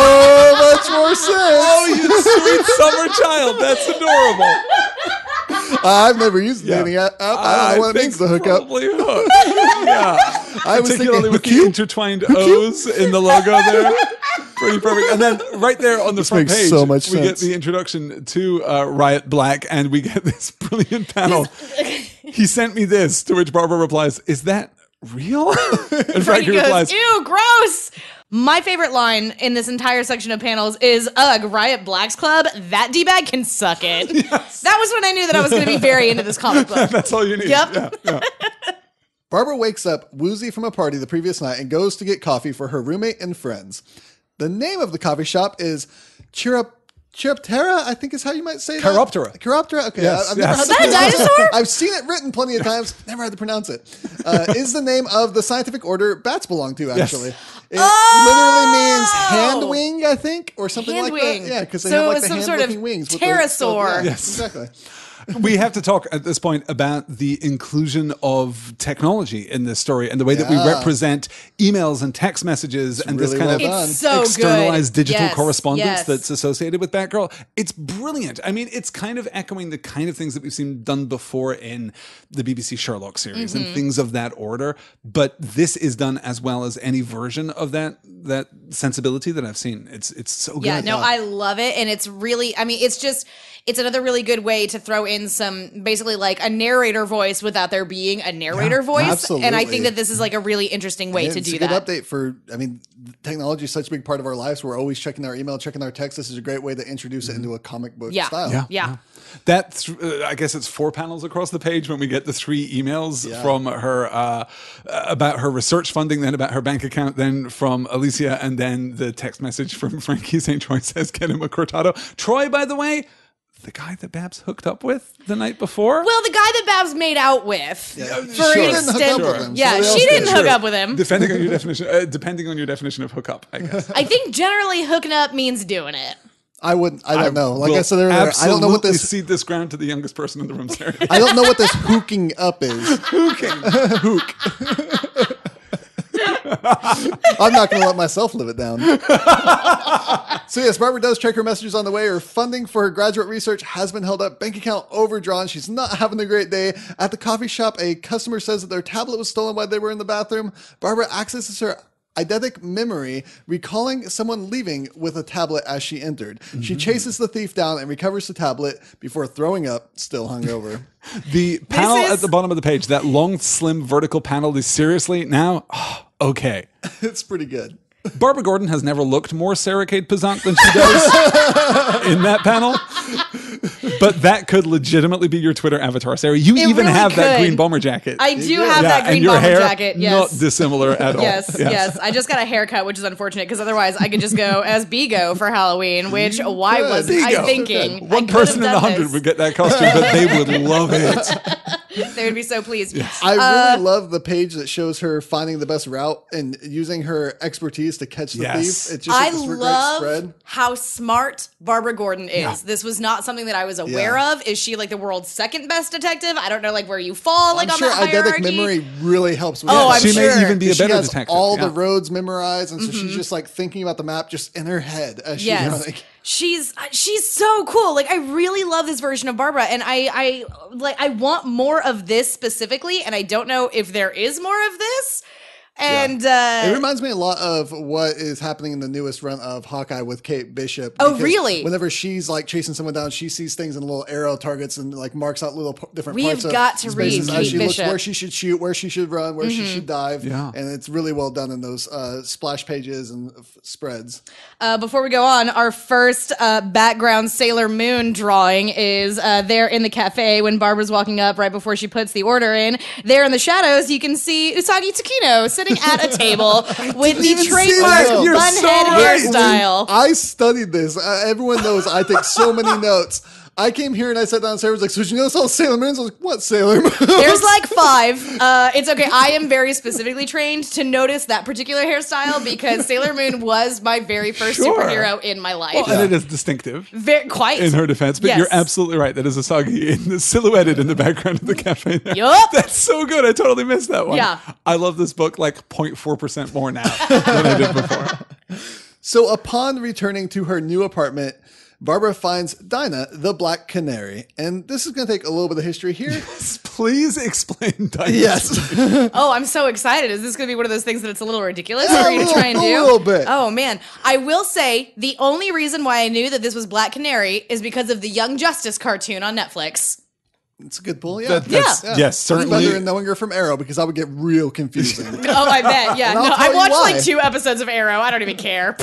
much more sense. Oh, you sweet summer child. That's adorable. I've never used the dating app. I don't know what it means to hook up. Probably Hook. Yeah. I was Particularly thinking with the intertwined O's in the logo there. Pretty perfect. And then right there on the front makes page, so much we sense. get the introduction to Riot Black, and we get this brilliant panel. He sent me this, to which Barbara replies, "Is that real?" And Frankie replies, "Ew, gross." My favorite line in this entire section of panels is, "Ugh, Riot Black's Club, that D-bag can suck it." Yes. That was when I knew that I was going to be very into this comic book. That's all you need. Yep. Yeah. Barbara wakes up woozy from a party the previous night and goes to get coffee for her roommate and friends. The name of the coffee shop is Chiroptera, I think is how you might say that. Chiroptera? Okay. Yes, I've never had Is that a dinosaur? I've seen it written plenty of times, never had to pronounce it. Is the name of the scientific order bats belong to, actually. It literally means hand wing, I think, or something Hand like wing. that. Yeah, because they So have it like was the some hand sort of looking wings. pterosaur. Yeah, Yes. exactly. We have to talk at this point about the inclusion of technology in this story and the way that we represent emails and text messages and really this kind well of done. so externalized good. digital Yes, correspondence yes. that's associated with Batgirl. It's brilliant. I mean, it's kind of echoing the kind of things that we've seen done before in the BBC Sherlock series and things of that order. But this is done as well as any version of that sensibility that I've seen. It's so good. Yeah, no, I love it. And it's really, I mean, it's another really good way to throw in some basically like a narrator voice without there being a narrator voice. absolutely. And I think that this is like a really interesting way to It's do a good that. update for, I mean, technology is such a big part of our lives. We're always checking our email, checking our text. This is a great way to introduce it into a comic book Yeah. style. Yeah. That I guess it's 4 panels across the page when we get the 3 emails from her about her research funding, then about her bank account, then from Alicia, and then the text message from Frankie St. Troy says, "Get him a cortado." Troy, by the way, the guy that Babs hooked up with the night before. Well, the guy that Babs made out with for She an didn't hook extent. up with him. Yeah, Somebody she else didn't did. hook up with him. Depending on your definition of hookup, I guess. I think generally hooking up means doing it. I don't know. Like will I said earlier, I don't know what absolutely this. cede this ground to the youngest person in the room, Sarah. I don't know what this hooking up is. I'm not going to let myself live it down. So yes, Barbara does check her messages on the way. Her funding for her graduate research has been held up. Bank account overdrawn. She's not having a great day. At the coffee shop, a customer says that their tablet was stolen while they were in the bathroom. Barbara accesses her eidetic memory, recalling someone leaving with a tablet as she entered. She chases the thief down and recovers the tablet before throwing up, still hungover. The panel at the bottom of the page, that long, slim, vertical panel is seriously now, okay. It's pretty good. Barbara Gordon has never looked more Sarah Kate Pesant than she does in that panel. But that could legitimately be your Twitter avatar, Sarah. You It even really have that could. green bomber jacket. I do have Yeah, that and green your bomber hair, jacket. Yes. not dissimilar at all. Yes. I just got a haircut, which is unfortunate because otherwise I could just go as Bigo for Halloween, which why could. wasn't I Bigo. thinking? One person in 100 would get that costume, but they would love it. They would be so pleased. I really love the page that shows her finding the best route and using her expertise to catch the Yes. thief. It's just I this great love spread. how smart Barbara Gordon is. This was not something that I was aware of. Is she like the world's second best detective? I don't know like where you fall like I'm on sure that eidetic hierarchy. memory really helps with Oh, that. I'm She sure. may even be a She better has detective. all Yeah. the roads memorized, and so she's just like thinking about the map just in her head as she's Yes. running. She's so cool. Like I really love this version of Barbara, and I want more of this specifically, and I don't know if there is more of this. And It reminds me a lot of what is happening in the newest run of Hawkeye with Kate Bishop. Oh, because really? Whenever she's like chasing someone down, she sees things in little arrow targets and like marks out little different We've parts of got to spaces read as Kate she looks Bishop. where she should shoot, where she should run, where she should dive. Yeah. And it's really well done in those splash pages and spreads. before we go on, our first background Sailor Moon drawing is there in the cafe when Barbara's walking up right before she puts the order in. There in the shadows, you can see Usagi Tsukino sitting at a table with the even see trademark that. You're bun so head right. hairstyle. I studied this. Everyone knows I take so many notes. I came here and I sat down and Sarah was like, so did you notice all Sailor Moons? I was like, what Sailor Moon? There's like 5. It's okay. I am very specifically trained to notice that particular hairstyle because Sailor Moon was my very first Sure. superhero in my life. Well, and it is distinctive. Quite. In her defense, but Yes. you're absolutely right. That is Asagi silhouetted in the background of the cafe. There. Yup. That's so good. I totally missed that one. Yeah. I love this book like 0.4% more now than I did before. So upon returning to her new apartment, Barbara finds Dinah, the Black Canary. And this is going to take a little bit of history here. Please explain Dinah. Yes. Oh, I'm so excited. Is this going to be one of those things that it's a little ridiculous for you to try and do? A little bit. Oh, man. I will say the only reason why I knew that this was Black Canary is because of the Young Justice cartoon on Netflix. It's a good pull, yeah. Yes, It's certainly. better than knowing her from Arrow because I would get real confusing. Oh, I bet. Yeah. And I'll No, tell I you watched why. like 2 episodes of Arrow. I don't even care.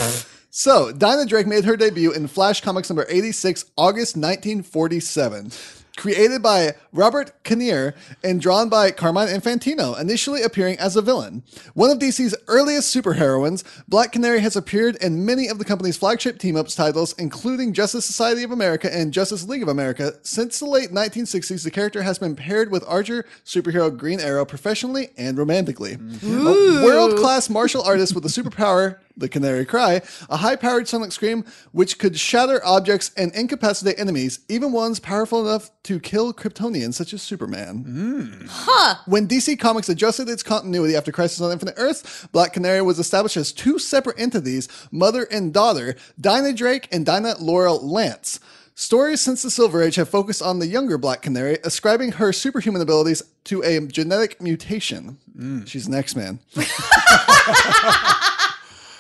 So, Dinah Drake made her debut in Flash Comics number 86, August 1947. Created by Robert Kinnear and drawn by Carmine Infantino, initially appearing as a villain. One of DC's earliest superheroines, Black Canary has appeared in many of the company's flagship team-ups titles, including Justice Society of America and Justice League of America. Since the late 1960s, the character has been paired with Archer superhero Green Arrow professionally and romantically. A world-class martial artist with a superpower the canary cry, a high-powered sonic scream which could shatter objects and incapacitate enemies, even ones powerful enough to kill Kryptonians such as Superman. When DC Comics adjusted its continuity after Crisis on Infinite Earths, Black Canary was established as two separate entities, mother and daughter, Dinah Drake and Dinah Laurel Lance. Stories since the Silver Age have focused on the younger Black Canary, ascribing her superhuman abilities to a genetic mutation. She's an X-Man.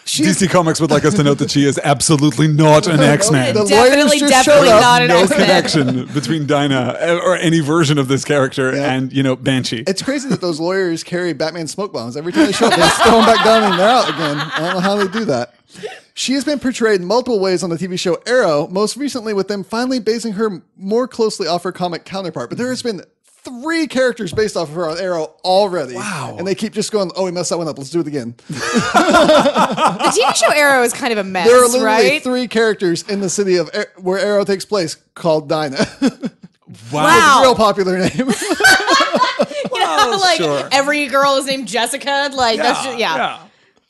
DC Comics would like us to note that she is absolutely not an X-Man. The Definitely lawyers just not showed an No X-Men. connection between Dinah or any version of this character and, Banshee. It's crazy that those lawyers carry Batman smoke bombs. Every time they show up, they just throw them back down and they're out again. I don't know how they do that. She has been portrayed multiple ways on the TV show Arrow, most recently with them finally basing her more closely off her comic counterpart. But there has been 3 characters based off of her on Arrow already. Wow. And they keep just going, oh, we messed that one up. Let's do it again. The TV show Arrow is kind of a mess, There are literally right? 3 characters in the city of where Arrow takes place called Dinah. Wow. Real popular name. Sure. Every girl is named Jessica. That's just, yeah.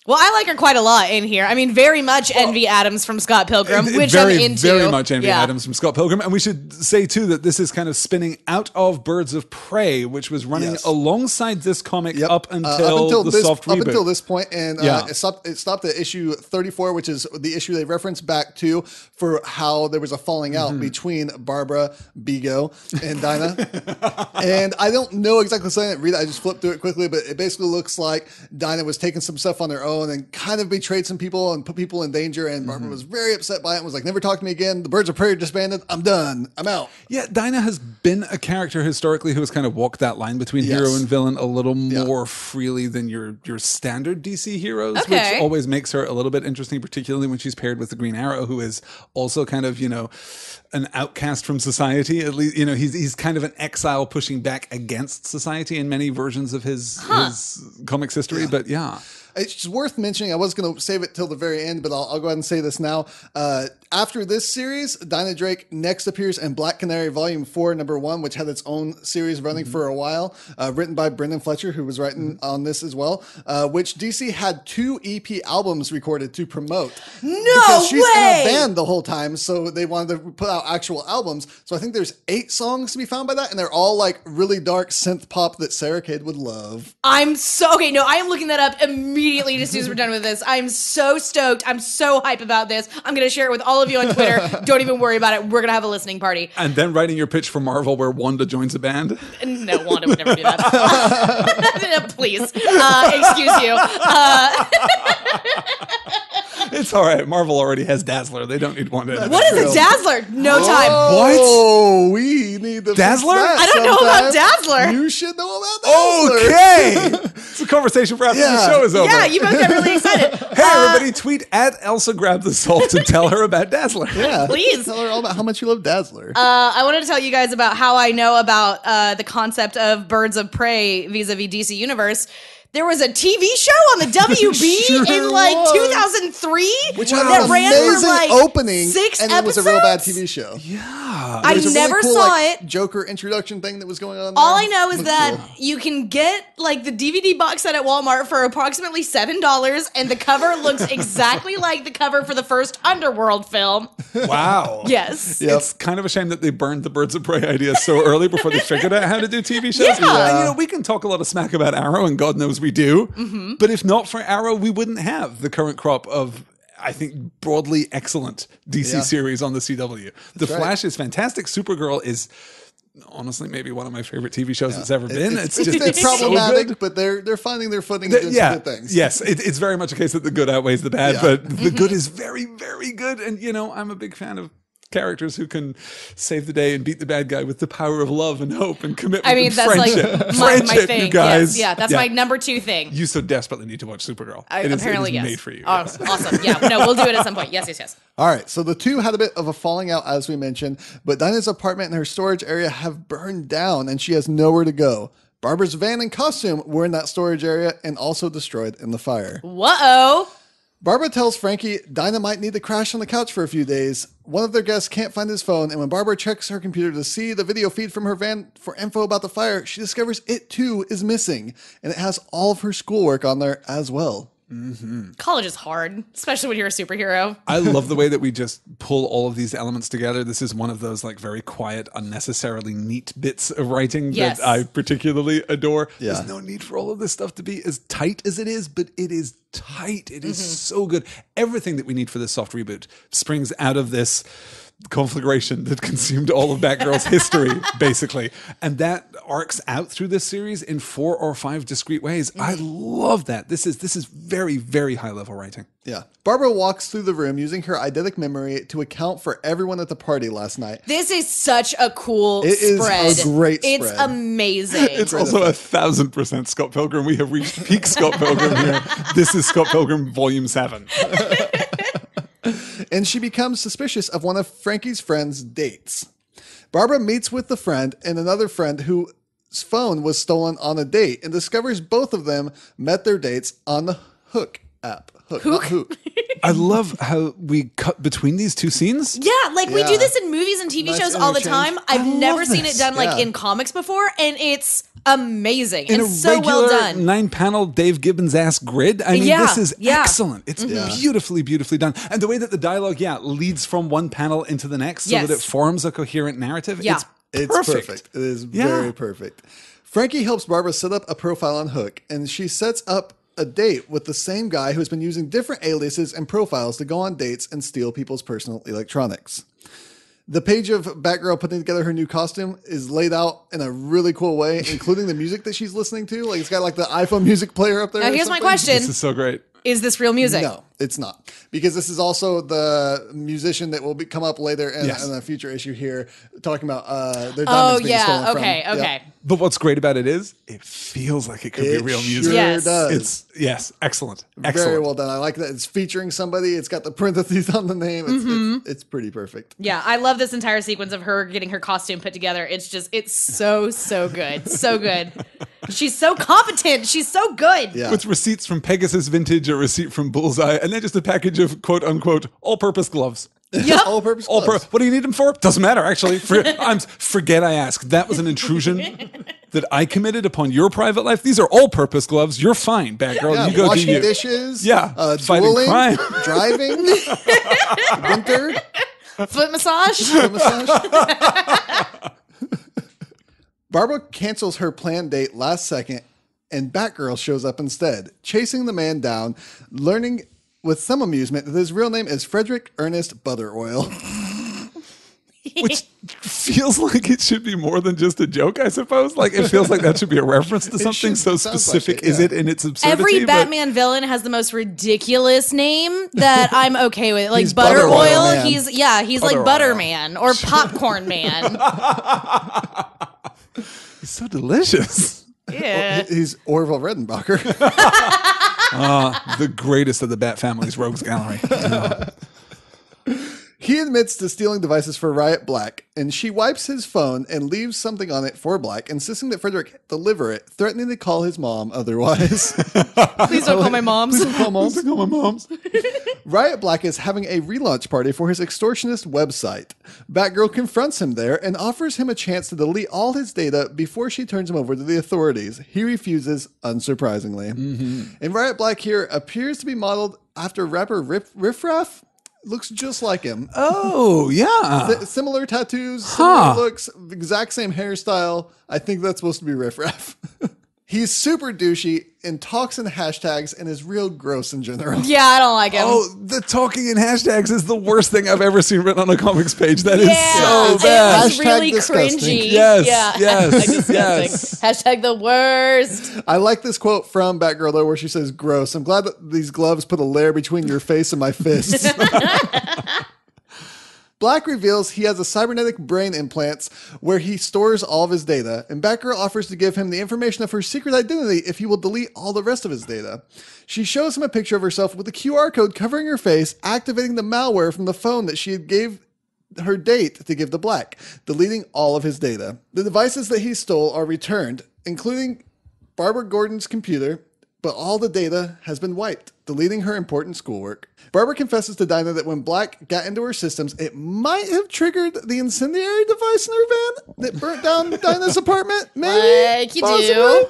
Well, I like her quite a lot in here. I mean, very much envy Adams from Scott Pilgrim, which I'm into. Very much envy Adams from Scott Pilgrim. And we should say, too, that this is kind of spinning out of Birds of Prey, which was running alongside this comic up until the soft reboot. Up until this point, and Yeah. it stopped at issue 34, which is the issue they referenced back to for how there was a falling out between Barbara, Bigo, and Dinah. And I don't know exactly what I'm saying. Read it. I just flipped through it quickly, but it basically looks like Dinah was taking some stuff on her own and kind of betrayed some people and put people in danger. And Barbara was very upset by it and was like, never talk to me again. The Birds of Prey are disbanded. I'm done. I'm out. Yeah, Dinah has been a character historically who has kind of walked that line between hero and villain a little more freely than your standard DC heroes, Okay. which always makes her a little bit interesting, particularly when she's paired with the Green Arrow, who is also kind of, an outcast from society. At least, he's kind of an exile pushing back against society in many versions of his comics history. But It's worth mentioning. I was going to save it till the very end, but I'll go ahead and say this now. After this series, Dinah Drake next appears in Black Canary Volume 4, Number 1, which had its own series running for a while, written by Brendan Fletcher, who was writing on this as well, which DC had 2 EP albums recorded to promote. Because she's in a band the whole time, so they wanted to put out actual albums. So I think there's 8 songs to be found by that, and they're all like really dark synth pop that Sarah Cade would love. I am looking that up immediately as soon as we're done with this. I'm so stoked. I'm so hype about this. I'm going to share it with all of you on Twitter. Don't even worry about it. We're going to have a listening party. and then writing your pitch for Marvel where Wanda joins a band. No, Wanda would never do that. Please. Excuse you. It's all right. Marvel already has Dazzler. They don't need Wanda. What is a Dazzler? No time. Oh, we need the Dazzler? I don't know about Dazzler. You should know about Dazzler. Okay. It's a conversation for after the show is over. Yeah, you both get really excited. Hey, everybody, tweet at Elsa Grab the Salt and tell her about Dazzler. Yeah, Please. tell her all about how much you love Dazzler. I wanted to tell you guys about how I know about the concept of Birds of Prey vis-a-vis DC Universe. There was a TV show on the WB Sure in was. 2003 Which that had an ran amazing for opening, 6 and episodes. it was a real bad TV show. I There's a really never cool, saw like, it. Joker introduction thing that was going on. All there. I know is Looks that cool. you can get like the DVD box set at Walmart for approximately $7, and the cover looks exactly like the cover for the first Underworld film. Wow. Yes. Yep. It's kind of a shame that they burned the Birds of Prey idea so early before they figured out how to do TV shows. Yeah. And, we can talk a lot of smack about Arrow, and God knows we do. But if not for Arrow, we wouldn't have the current crop of, I think, broadly excellent DC series on the CW. The Flash is fantastic. Supergirl is honestly maybe one of my favorite TV shows that's ever been. It's It's so problematic, good. but they're finding their footing and doing some good things. Yes, it's very much a case that the good outweighs the bad, Yeah. but the good is very, very good. And, I'm a big fan of characters who can save the day and beat the bad guy with the power of love and hope and commitment. I mean, and that's friendship. like my Friendship, thing. you guys. Yes, yeah, that's my number 2 thing. You so desperately need to watch Supergirl. Apparently, it is yes. made for you. Oh, awesome. Yeah, no, we'll do it at some point. Yes. All right, so the 2 had a bit of a falling out, as we mentioned, but Dinah's apartment and her storage area have burned down, and she has nowhere to go. Barbara's van and costume were in that storage area and also destroyed in the fire. Whoa. Barbara tells Frankie Dinah might need to crash on the couch for a few days. One of their guests can't find his phone, and when Barbara checks her computer to see the video feed from her van for info about the fire, she discovers it too is missing, and it has all of her schoolwork on there as well. College is hard, especially when you're a superhero. I love the way that we just pull all of these elements together. This is one of those like very quiet, unnecessarily neat bits of writing Yes. that I particularly adore. Yeah. There's no need for all of this stuff to be as tight as it is, but it is tight. It is so good. Everything that we need for this soft reboot springs out of this conflagration that consumed all of Batgirl's history, basically. And that arcs out through this series in 4 or 5 discrete ways. I love that. This is very, very high level writing. Yeah. Barbara walks through the room using her eidetic memory to account for everyone at the party last night. This is such a cool It is spread. a great It's spread. amazing. It's also 1,000% Scott Pilgrim. We have reached peak Scott Pilgrim here. This is Scott Pilgrim Volume 7. And she becomes suspicious of one of Frankie's friends' dates. Barbara meets with the friend and another friend whose phone was stolen on a date and discovers both of them met their dates on the Hook app. Hook? Not Hook. I love how we cut between these two scenes. Yeah, like we Yeah. do this in movies and TV Nice shows all the interchange. time. I've never love seen this. it done like Yeah. in comics before, and it's amazing In and a so well regular done. 9-panel Dave Gibbons ass grid. I mean, Yeah, this is yeah. excellent. It's beautifully, beautifully done. And the way that the dialogue, leads from one panel into the next so Yes. that it forms a coherent narrative. Yeah. It's perfect. It is very perfect. Frankie helps Barbara set up a profile on Hook, and she sets up a date with the same guy who's been using different aliases and profiles to go on dates and steal people's personal electronics. The page of Batgirl putting together her new costume is laid out in a really cool way, including the music that she's listening to. Like it's got like the iPhone music player up there. Now or here's my something. question. This is so great. Is this real music? No, it's not. Because this is also the musician that will come up later in a future issue here, talking about their diamonds being stolen from. Okay. Yep. But what's great about it is it feels like it could be real music. Sure Yes. does. It's excellent. Very Excellent. well done. I like that. It's featuring somebody. It's got the parentheses on the name. It's pretty perfect. Yeah, I love this entire sequence of her getting her costume put together. It's so good. So good. She's so competent. She's so good. Yeah. With receipts from Pegasus Vintage, a receipt from Bullseye, and then just a package of quote unquote all-purpose gloves. Yep. All-purpose gloves. What do you need them for? Doesn't matter, actually. Forget I asked. That was an intrusion that I committed upon your private life. These are all-purpose gloves. You're fine, Batgirl. Yeah, you go do washing you. dishes. Yeah, fighting dueling, crime. driving, winter, Foot massage. foot massage. Barbara cancels her planned date last second, and Batgirl shows up instead, chasing the man down, learning with some amusement that his real name is Frederick Ernest Butter Oil. Which feels like it should be more than just a joke, I suppose. Like, it feels like that should be a reference to something should- so sounds specific. like it, Is yeah. it in its absurdity? Every But- Batman villain has the most ridiculous name that I'm okay with. Like He's Butter Butter Oil Oil, Man. he's Butter like Butter Oil. Man or Popcorn Man. It's so delicious. Yeah. He's Orville Redenbacher. The greatest of the Bat family's rogues gallery. He admits to stealing devices for Riot Black, and she wipes his phone and leaves something on it for Black, insisting that Frederick deliver it, threatening to call his mom otherwise. Please don't call my mom's. Please don't call moms. Listen to my mom's. Riot Black is having a relaunch party for his extortionist website. Batgirl confronts him there and offers him a chance to delete all his data before she turns him over to the authorities. He refuses, unsurprisingly. And Riot Black here appears to be modeled after rapper Riff Raff. Looks just like him. Oh, yeah. Similar tattoos, Huh. similar looks, exact same hairstyle. I think that's supposed to be Riff Raff. He's super douchey and talks in hashtags and is real gross in general. Yeah, I don't like him. Oh, the talking in hashtags is the worst thing I've ever seen written on a comics page. That is so it bad. was really Hashtag disgusting. cringy. Yes, yeah. yes, Hashtag disgusting. yes. Hashtag the worst. I like this quote from Batgirl, though, where she says, gross. I'm glad that these gloves put a layer between your face and my fists. Black reveals he has a cybernetic brain implants where he stores all of his data, and Batgirl offers to give him the information of her secret identity if he will delete all the rest of his data. She shows him a picture of herself with a QR code covering her face, activating the malware from the phone that she had gave her date to give to Black, deleting all of his data. The devices that he stole are returned, including Barbara Gordon's computer, but all the data has been wiped, deleting her important schoolwork. Barbara confesses to Dinah that when Black got into her systems, it might have triggered the incendiary device in her van that burnt down Dinah's apartment, maybe? Like you Possibly. do.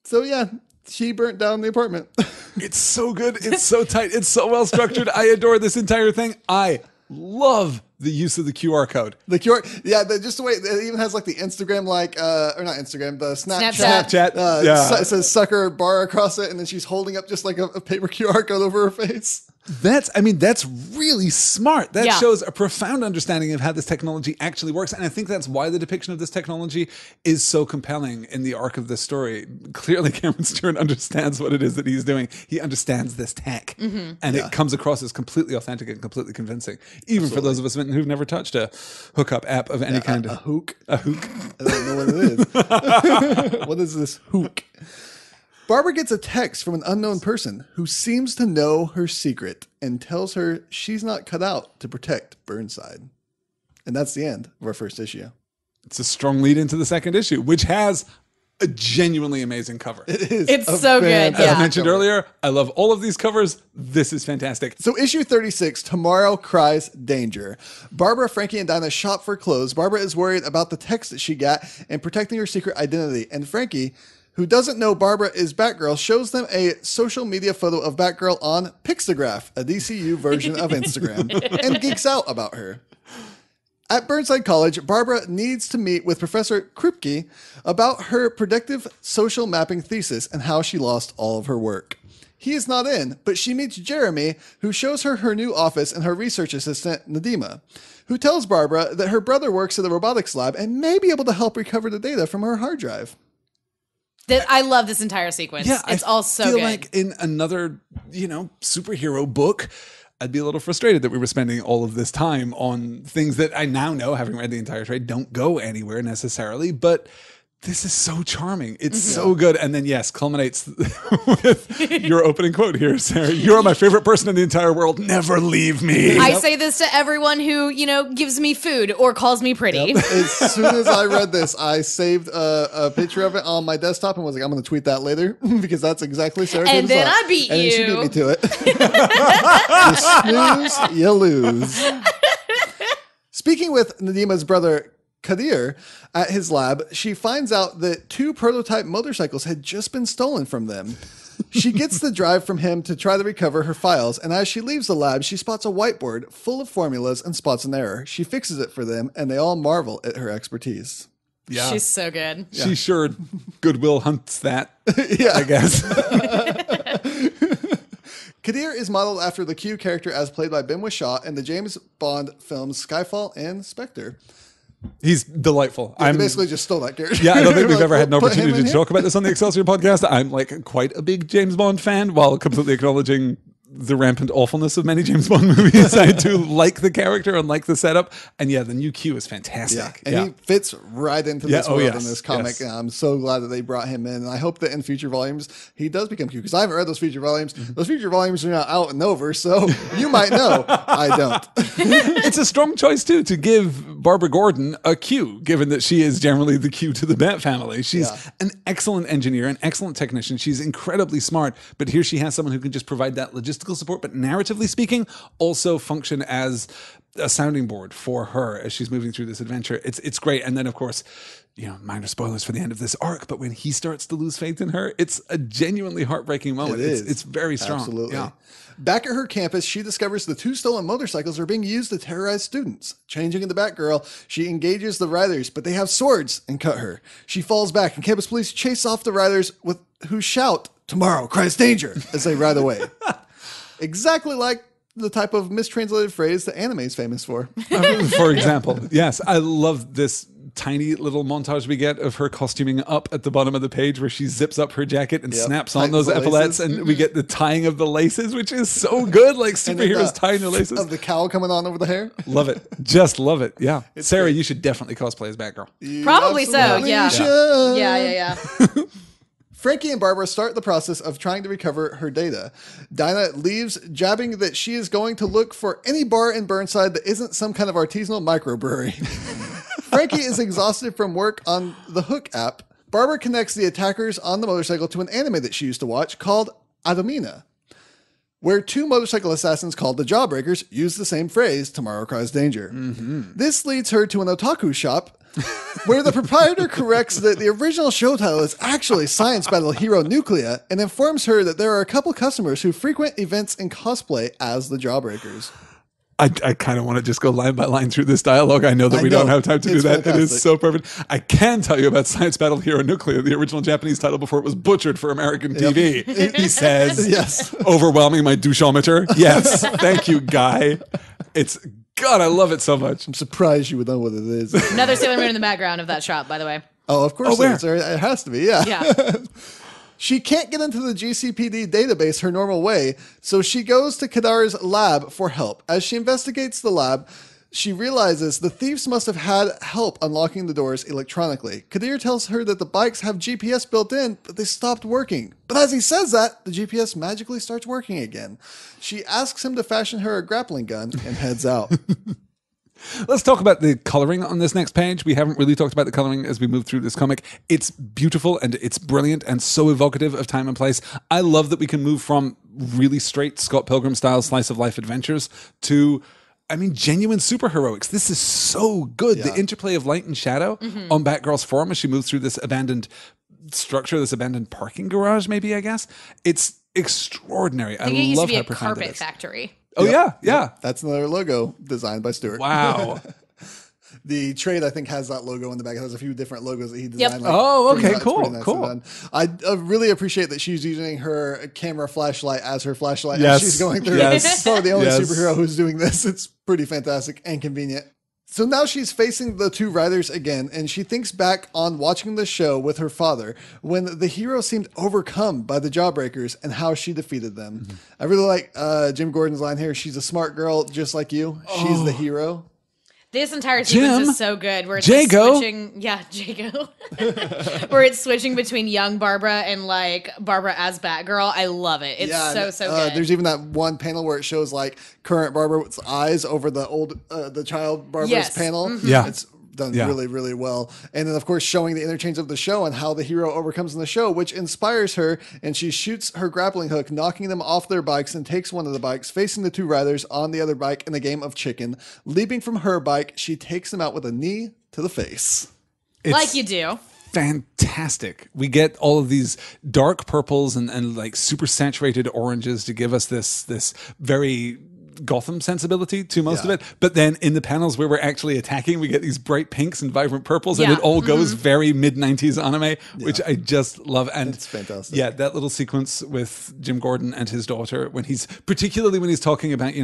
So yeah, she burnt down the apartment. It's so good. It's so tight. It's so well structured. I adore this entire thing. I love the use of the QR code. The QR, yeah, just the way it even has like the Instagram, or not Instagram, the Snapchat. It says sucker bar across it, and then she's holding up just like a paper QR code over her face. That's really smart. That shows a profound understanding of how this technology actually works. And I think that's why the depiction of this technology is so compelling in the arc of this story. Clearly, Cameron Stewart understands what it is that he's doing. He understands this tech. And it comes across as completely authentic and completely convincing. Even for those of us who've never touched a hookup app of any kind. A hook. A hook. I don't know what it is. What is this hook? Barbara gets a text from an unknown person who seems to know her secret and tells her she's not cut out to protect Burnside. And that's the end of our first issue. It's a strong lead into the second issue, which has a genuinely amazing cover. It is. It's so good. As I mentioned earlier, I love all of these covers. This is fantastic. So issue 36, Tomorrow Cries Danger. Barbara, Frankie, and Dinah shop for clothes. Barbara is worried about the text that she got and protecting her secret identity. And Frankie, who doesn't know Barbara is Batgirl, shows them a social media photo of Batgirl on Pixagraph, a DCU version of Instagram, and geeks out about her. At Burnside College, Barbara needs to meet with Professor Kripke about her predictive social mapping thesis and how she lost all of her work. He is not in, but she meets Jeremy, who shows her her new office and her research assistant, Nadima, who tells Barbara that her brother works at a robotics lab and may be able to help recover the data from her hard drive. I love this entire sequence. Yeah, it's all so good. I feel good. like in another, superhero book, I'd be a little frustrated that we were spending all of this time on things that I now know, having read the entire trade, don't go anywhere necessarily, but this is so charming. It's so good. And then, yes, culminates with your opening quote here, Sarah. You're my favorite person in the entire world. Never leave me. I say this to everyone who, gives me food or calls me pretty. Yep. As soon as I read this, I saved a picture of it on my desktop and was like, I'm going to tweet that later because that's exactly Sarah. And then I beat and you. And she beat me to it. You snooze, you lose. Speaking with Nadima's brother, Kadir, at his lab, she finds out that 2 prototype motorcycles had just been stolen from them. She gets the drive from him to try to recover her files, and as she leaves the lab, she spots a whiteboard full of formulas and spots an error. She fixes it for them, and they all marvel at her expertise. Yeah. She's so good. She sure Goodwill hunts that, I guess. Kadir is modeled after the Q character as played by Ben Whishaw in the James Bond films Skyfall and Spectre. He's delightful. Yeah, basically just stole that character. Yeah, I don't think we've ever had an Put him opportunity in to here. talk about this on the Excelsior podcast. I'm quite a big James Bond fan, while completely acknowledging the rampant awfulness of many James Bond movies. I do like the character and like the setup. And yeah, the new Q is fantastic. Yeah, and he fits right into this world in this comic. Yes. And I'm so glad that they brought him in. And I hope that in future volumes, he does become Q. Because I haven't read those future volumes. Those future volumes are not out and over. So you might know. I don't. It's a strong choice, too, to give Barbara Gordon a Q, given that she is generally the Q to the Bat family. She's an excellent engineer, an excellent technician. She's incredibly smart. But here she has someone who can just provide that logistical support, but narratively speaking, also function as a sounding board for her as she's moving through this adventure. It's great. And then, of course, minor spoilers for the end of this arc, but when he starts to lose faith in her, it's a genuinely heartbreaking moment. It's very strong. Absolutely. Yeah. Back at her campus, she discovers the 2 stolen motorcycles are being used to terrorize students. Changing into Batgirl, she engages the riders, but they have swords and cut her. She falls back, and campus police chase off the riders who shout, "Tomorrow, cries danger," as they ride away. Exactly like the type of mistranslated phrase that anime is famous for. For example, yes, I love this tiny little montage we get of her costuming up at the bottom of the page where she zips up her jacket and snaps on those epaulets, and we get the tying of the laces, which is so good, like superheroes tying their laces. Of the cowl coming on over the hair. Love it. Just love it. Yeah. Sarah, you should definitely cosplay as Batgirl. Probably so, absolutely yeah. should. Yeah. Frankie and Barbara start the process of trying to recover her data. Dinah leaves, jabbing that she is going to look for any bar in Burnside that isn't some kind of artisanal microbrewery. Frankie is exhausted from work on the Hook app. Barbara connects the attackers on the motorcycle to an anime that she used to watch called Adomina, where 2 motorcycle assassins called the Jawbreakers use the same phrase, "Tomorrow cries danger." This leads her to an otaku shop where the proprietor corrects that the original show title is actually Science Battle Hero Nuclea and informs her that there are a couple customers who frequent events in cosplay as the Jawbreakers. I kind of want to just go line by line through this dialogue. I know that we don't have time to do that. Fantastic. It is so perfect. I can tell you about Science Battle Hero Nuclea, the original Japanese title before it was butchered for American TV. He says, yes, overwhelming my douchometer. Yes, thank you, Guy. It's, God, I love it so much. I'm surprised you would know what it is. Another Sailor Moon in the background of that shop, by the way. Oh, of course. It has to be, yeah. Yeah. She can't get into the GCPD database her normal way, so she goes to Kadar's lab for help. As she investigates the lab, she realizes the thieves must have had help unlocking the doors electronically. Kadir tells her that the bikes have GPS built in, but they stopped working. But as he says that, the GPS magically starts working again. She asks him to fashion her a grappling gun and heads out. Let's talk about the coloring on this next page. We haven't really talked about the coloring as we move through this comic. It's beautiful and it's brilliant and so evocative of time and place. I love that we can move from really straight Scott Pilgrim style slice of life adventures to, I mean, genuine superheroics. This is so good. Yeah. The interplay of light and shadow on Batgirl's form as she moves through this abandoned structure, this abandoned parking garage, maybe, I guess. It's extraordinary. I think it used to be a carpet factory. Oh, yep. Yeah. That's another logo designed by Stuart. Wow. The trade, I think, has that logo in the back. It has a few different logos that he designed. Yep. Oh, okay, cool, nice cool. I really appreciate that she's using her camera flashlight as her flashlight as she's going through. Yes. Probably the only superhero who's doing this. It's pretty fantastic and convenient. So now she's facing the two riders again, and she thinks back on watching the show with her father when the hero seemed overcome by the Jawbreakers and how she defeated them. Mm-hmm. I really like Jim Gordon's line here. She's a smart girl just like you. She's the hero. This entire sequence is so good. Where it's Jago. Switching, Jago. Where it's switching between young Barbara and like Barbara as Batgirl. I love it. It's so good. There's even that one panel where it shows like current Barbara with eyes over the old, the child Barbara's panel. Mm-hmm. Yeah. It's done really, really well. And then, of course, showing the interchange of the show and how the hero overcomes in the show, which inspires her. And she shoots her grappling hook, knocking them off their bikes, and takes one of the bikes, facing the two riders on the other bike in a game of chicken. Leaping from her bike, she takes them out with a knee to the face. Like you do. Fantastic. We get all of these dark purples and like super saturated oranges to give us this very Gotham sensibility to most of it, but then in the panels where we're actually attacking, we get these bright pinks and vibrant purples, and it all goes very mid-90s anime, which I just love. And it's fantastic. Yeah, that little sequence with Jim Gordon and his daughter, particularly when he's talking about,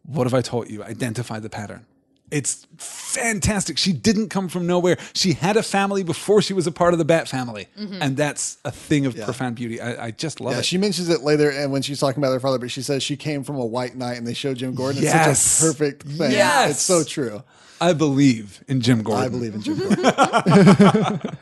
what have I taught you? Identify the pattern. It's fantastic. She didn't come from nowhere. She had a family before she was a part of the Bat family. Mm-hmm. And that's a thing of profound beauty. I just love it. She mentions it later and when she's talking about her father, but she says she came from a white knight and they showed Jim Gordon. It's such a perfect thing. Yes. It's so true. I believe in Jim Gordon. I believe in Jim Gordon.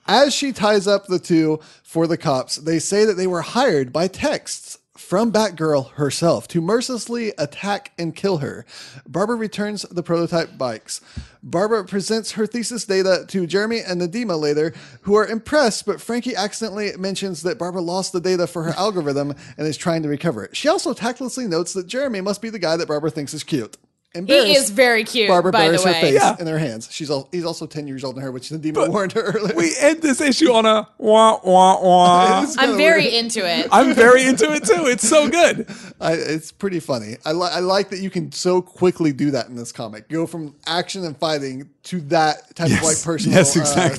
As she ties up the two for the cops, they say that they were hired by texts from Batgirl herself to mercilessly attack and kill her. Barbara returns the prototype bikes. Barbara presents her thesis data to Jeremy and Nadima later, who are impressed, but Frankie accidentally mentions that Barbara lost the data for her algorithm and is trying to recover it. She also tactlessly notes that Jeremy must be the guy that Barbara thinks is cute. He is very cute, Barbara by bears the way. her face in her hands. He's also 10 years older than her, which Nadima warned her earlier. We end this issue on a wah, wah, wah. I'm very into it. I'm very into it, too. It's so good. It's pretty funny. I like that you can so quickly do that in this comic. Go from action and fighting to that type of like personal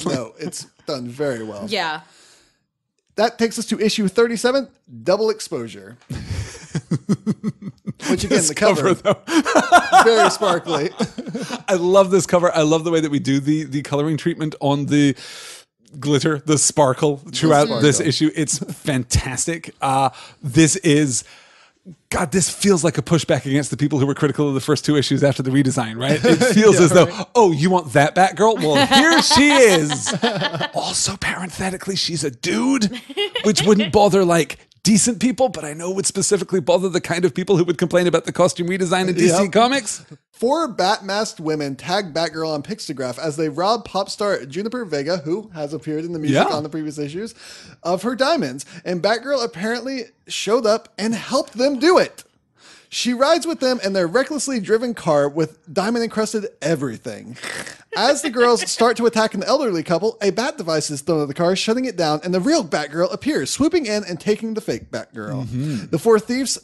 note. It's done very well. Yeah. That takes us to issue 37, Double Exposure. Which again, the cover though. Very sparkly. I love this cover. I love the way that we do the coloring treatment on the glitter, the sparkle throughout this issue. It's fantastic. This feels like a pushback against the people who were critical of the first two issues after the redesign, right? It feels as though, you want that Batgirl? Well, here she is. Also, parenthetically, she's a dude, which wouldn't bother like decent people, but I know would specifically bother the kind of people who would complain about the costume redesign in DC Comics. 4 bat-masked women tag Batgirl on Pixtograph as they rob pop star Juniper Vega, who has appeared in the music on the previous issues, of her diamonds. And Batgirl apparently showed up and helped them do it. She rides with them in their recklessly driven car with diamond-encrusted everything. As the girls start to attack an elderly couple, a bat device is thrown at the car, shutting it down, and the real Batgirl appears, swooping in and taking the fake Batgirl. The four thieves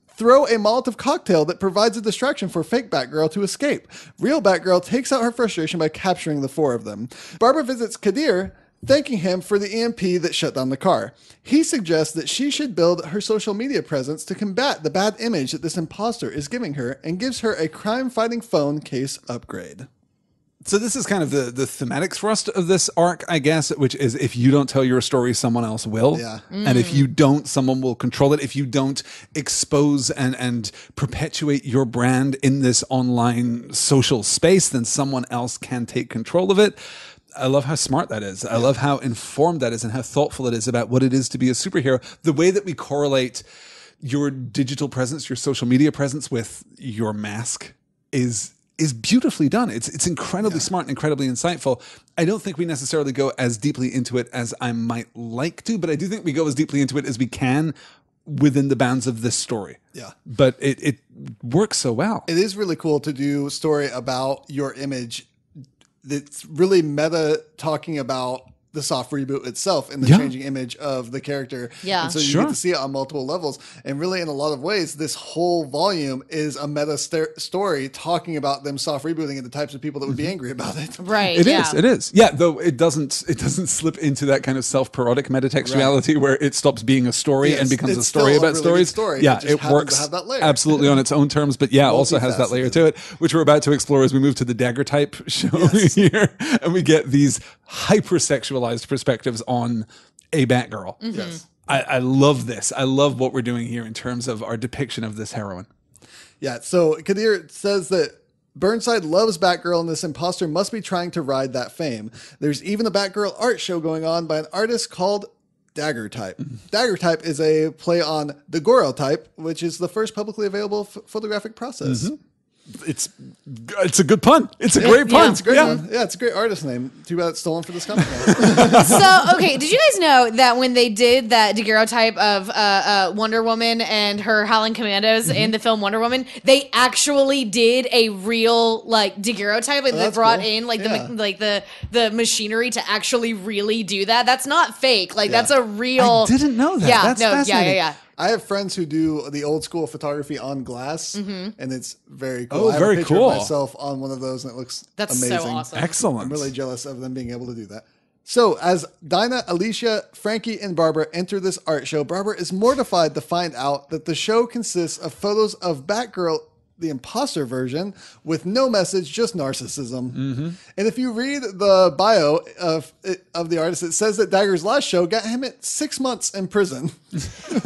throw a Molotov cocktail that provides a distraction for fake Batgirl to escape. Real Batgirl takes out her frustration by capturing the four of them. Barbara visits Kadir, thanking him for the EMP that shut down the car. He suggests that she should build her social media presence to combat the bad image that this imposter is giving her, and gives her a crime-fighting phone case upgrade. So this is kind of the thematic thrust of this arc, I guess, which is if you don't tell your story, someone else will. Yeah. And if you don't, someone will control it. If you don't expose and perpetuate your brand in this online social space, then someone else can take control of it. I love how smart that is. I love how informed that is and how thoughtful it is about what it is to be a superhero. The way that we correlate your digital presence, your social media presence with your mask is beautifully done. It's incredibly smart and incredibly insightful. I don't think we necessarily go as deeply into it as I might like to, but I do think we go as deeply into it as we can within the bounds of this story. Yeah. But it works so well. It is really cool to do a story about your image that's really meta, talking about the soft reboot itself and the changing image of the character. Yeah. And so you get to see it on multiple levels. And really, in a lot of ways, this whole volume is a meta story talking about them soft rebooting and the types of people that would be angry about it. Right. It is. Yeah, though it doesn't slip into that kind of self-parodic metatextuality where it stops being a story and becomes a story about really stories. Story. Yeah, it works have that layer. absolutely on its own terms, but also has that layer to it, which we're about to explore as we move to the Dagger type show here. And we get these hypersexualized perspectives on a Batgirl. Yes. I love this. I love what we're doing here in terms of our depiction of this heroine. Yeah, so Kadir says that Burnside loves Batgirl and this imposter must be trying to ride that fame. There's even a Batgirl art show going on by an artist called Dagger Type. Dagger Type is a play on the Goro type, which is the first publicly available photographic process. It's a good pun. It's a great pun. It's a great one. Yeah, it's a great artist name. Too bad it's stolen for this comic. So, okay, did you guys know that when they did that daguerreotype of Wonder Woman and her Howling Commandos in the film Wonder Woman, they actually did a real daguerreotype. Like, they brought in the machinery to actually really do that. That's not fake. That's a real. I didn't know that. Yeah, That's fascinating. yeah. I have friends who do the old school photography on glass, and it's very cool. Oh, I have very a picture cool. of myself on one of those, and it looks amazing. So awesome. Excellent. I'm really jealous of them being able to do that. So as Dinah, Alicia, Frankie, and Barbara enter this art show, Barbara is mortified to find out that the show consists of photos of Batgirl, the imposter version, with no message, just narcissism. And if you read the bio of the artist, it says that Dagger's last show got him at 6 months in prison.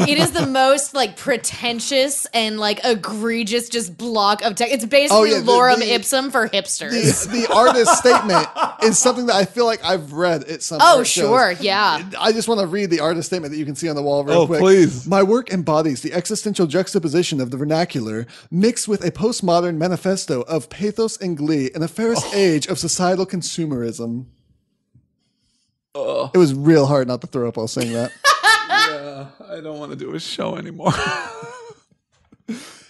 It is the most pretentious and egregious just block of tech. It's basically lorem ipsum for hipsters. The artist statement is something that I feel like I've read at some art sure, shows. yeah. I just want to read the artist statement that you can see on the wall real quick. Please. My work embodies the existential juxtaposition of the vernacular mixed with a postmodern manifesto of pathos and glee in a fairest age of societal consumerism. It was real hard not to throw up while saying that. I don't want to do a show anymore.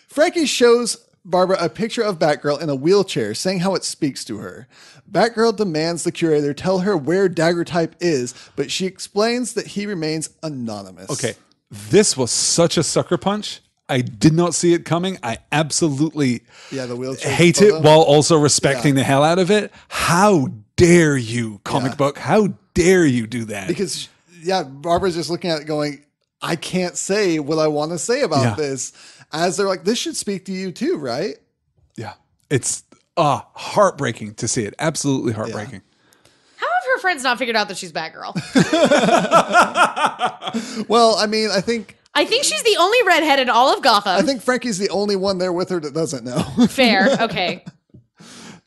Frankie shows Barbara a picture of Batgirl in a wheelchair, saying how it speaks to her. Batgirl demands the curator tell her where Dagger Type is, but she explains that he remains anonymous. Okay, this was such a sucker punch. I did not see it coming. I absolutely the wheelchair hate photo. it while also respecting the hell out of it. How dare you, comic book? How dare you do that? Because, Barbara's just looking at it going, I can't say what I want to say about this. As they're like, this should speak to you too, right? Yeah. It's heartbreaking to see it. Absolutely heartbreaking. How have her friends not figured out that she's Batgirl? Well, I mean, I think she's the only redhead in all of Gotham. I think Frankie's the only one there with her that doesn't know. Fair. Okay.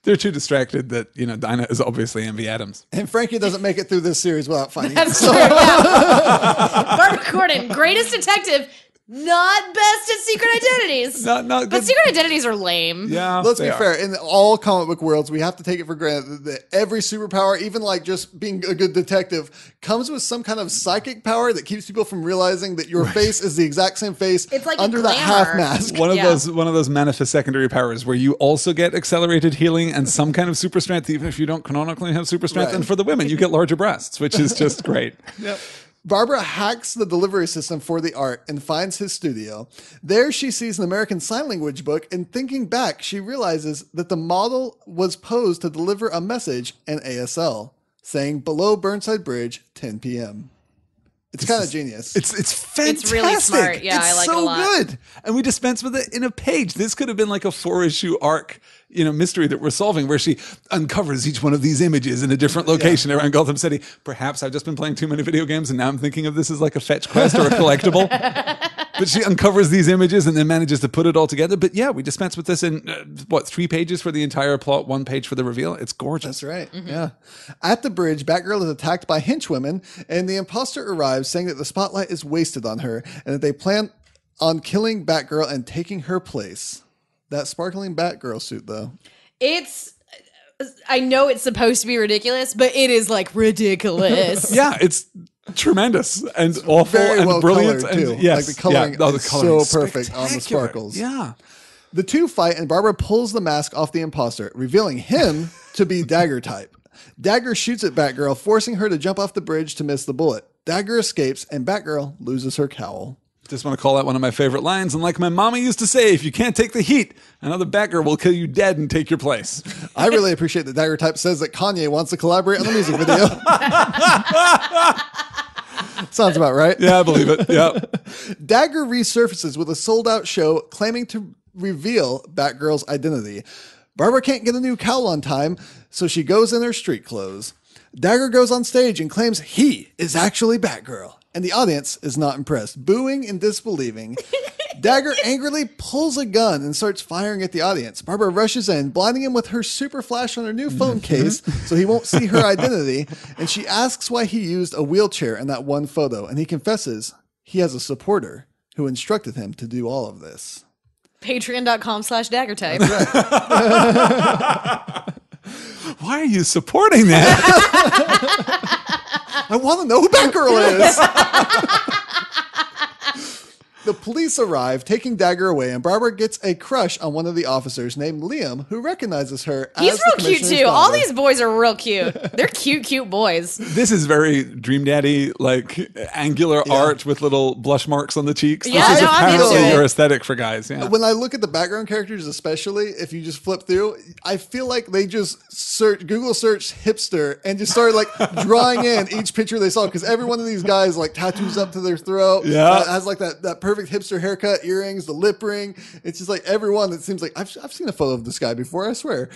They're too distracted that, Dinah is obviously Envy Adams. And Frankie doesn't make it through this series without finding That's it. true. Yeah. Barbara Gordon, greatest detective not best at secret identities. Not But good. secret identities are lame. Yeah, Let's be they are. fair. In all comic book worlds, we have to take it for granted that every superpower, even like just being a good detective, comes with some kind of psychic power that keeps people from realizing that your face is the exact same face It's like under that glamour. half mask. One of Yeah. those manifest secondary powers where you also get accelerated healing and some kind of super strength, even if you don't canonically have super strength. Right. And for the women, you get larger breasts, which is just great. Yep. Barbara hacks the delivery system for the art and finds his studio. There she sees an American Sign Language book, and thinking back, she realizes that the model was posed to deliver a message in ASL saying below Burnside Bridge, 10 p.m. It's kind of genius. It's fantastic. It's really smart. Yeah, It's I like it a so lot. good. And we dispense with it in a page. This could have been like a 4-issue arc, mystery that we're solving where she uncovers each one of these images in a different location around Gotham City. Perhaps I've just been playing too many video games and now I'm thinking of this as like a fetch quest or a collectible. But she uncovers these images and then manages to put it all together. But yeah, we dispense with this in 3 pages for the entire plot, 1 page for the reveal. It's gorgeous. That's right. Yeah. At the bridge, Batgirl is attacked by henchwomen, and the imposter arrives saying that the spotlight is wasted on her and that they plan on killing Batgirl and taking her place. That sparkling Batgirl suit, though. I know it's supposed to be ridiculous, but it is like ridiculous. Yeah, it's tremendous and awful Very and well brilliant. colored, too. And yes, Like the coloring yeah, the is coloring so perfect on the spectacular. sparkles. Yeah. The two fight, and Barbara pulls the mask off the imposter, revealing him to be Dagger type. Dagger shoots at Batgirl, forcing her to jump off the bridge to miss the bullet. Dagger escapes, and Batgirl loses her cowl. Just want to call out one of my favorite lines. And like my mama used to say, if you can't take the heat, another Batgirl will kill you dead and take your place. I really appreciate that Dagger type says that Kanye wants to collaborate on the music video. Sounds about right. Yeah, I believe it. Yeah. Dagger resurfaces with a sold-out show claiming to reveal Batgirl's identity. Barbara can't get a new cowl on time, so she goes in her street clothes. Dagger goes on stage and claims he is actually Batgirl, and the audience is not impressed, booing and disbelieving. Dagger angrily pulls a gun and starts firing at the audience. Barbara rushes in, blinding him with her super flash on her new phone case so he won't see her identity, and she asks why he used a wheelchair in that one photo, and he confesses he has a supporter who instructed him to do all of this. Patreon.com/daggertype. Why are you supporting that? I want to know who Batgirl is. The police arrive, taking Dagger away, and Barbara gets a crush on one of the officers named Liam, who recognizes her as He's the real cute commissioner's too. All daughter. these boys are real cute. They're cute boys. This is very Dream Daddy, like angular art with little blush marks on the cheeks. Yeah, this is no, I'm into apparently it. your aesthetic for guys. Yeah. When I look at the background characters, especially if you just flip through, I feel like they just Google searched hipster and just started like drawing in each picture they saw, because every one of these guys like tattoos up to their throat. Yeah. Has like that perfect hipster haircut, earrings, the lip ring. It's just like everyone that seems like I've seen a photo of this guy before, I swear.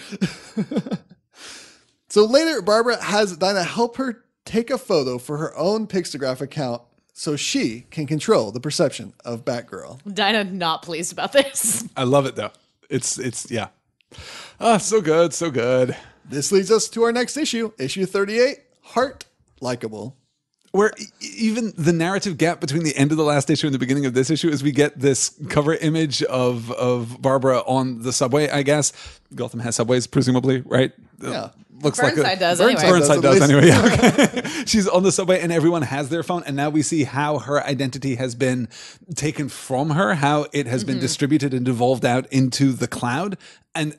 So later, Barbara has Dinah help her take a photo for her own Pixtograph account so she can control the perception of Batgirl. Dinah not pleased about this. I love it though. It's yeah. So good, so good. This leads us to our next issue, issue 38, Heart Likeable. Where even the narrative gap between the end of the last issue and the beginning of this issue is we get this cover image of Barbara on the subway, I guess. Gotham has subways, presumably, right? Yeah. Looks Burnside like does anyway. Burnside does, does at anyway. Yeah, okay. She's on the subway and everyone has their phone. And now we see how her identity has been taken from her, how it has been distributed and devolved out into the cloud. And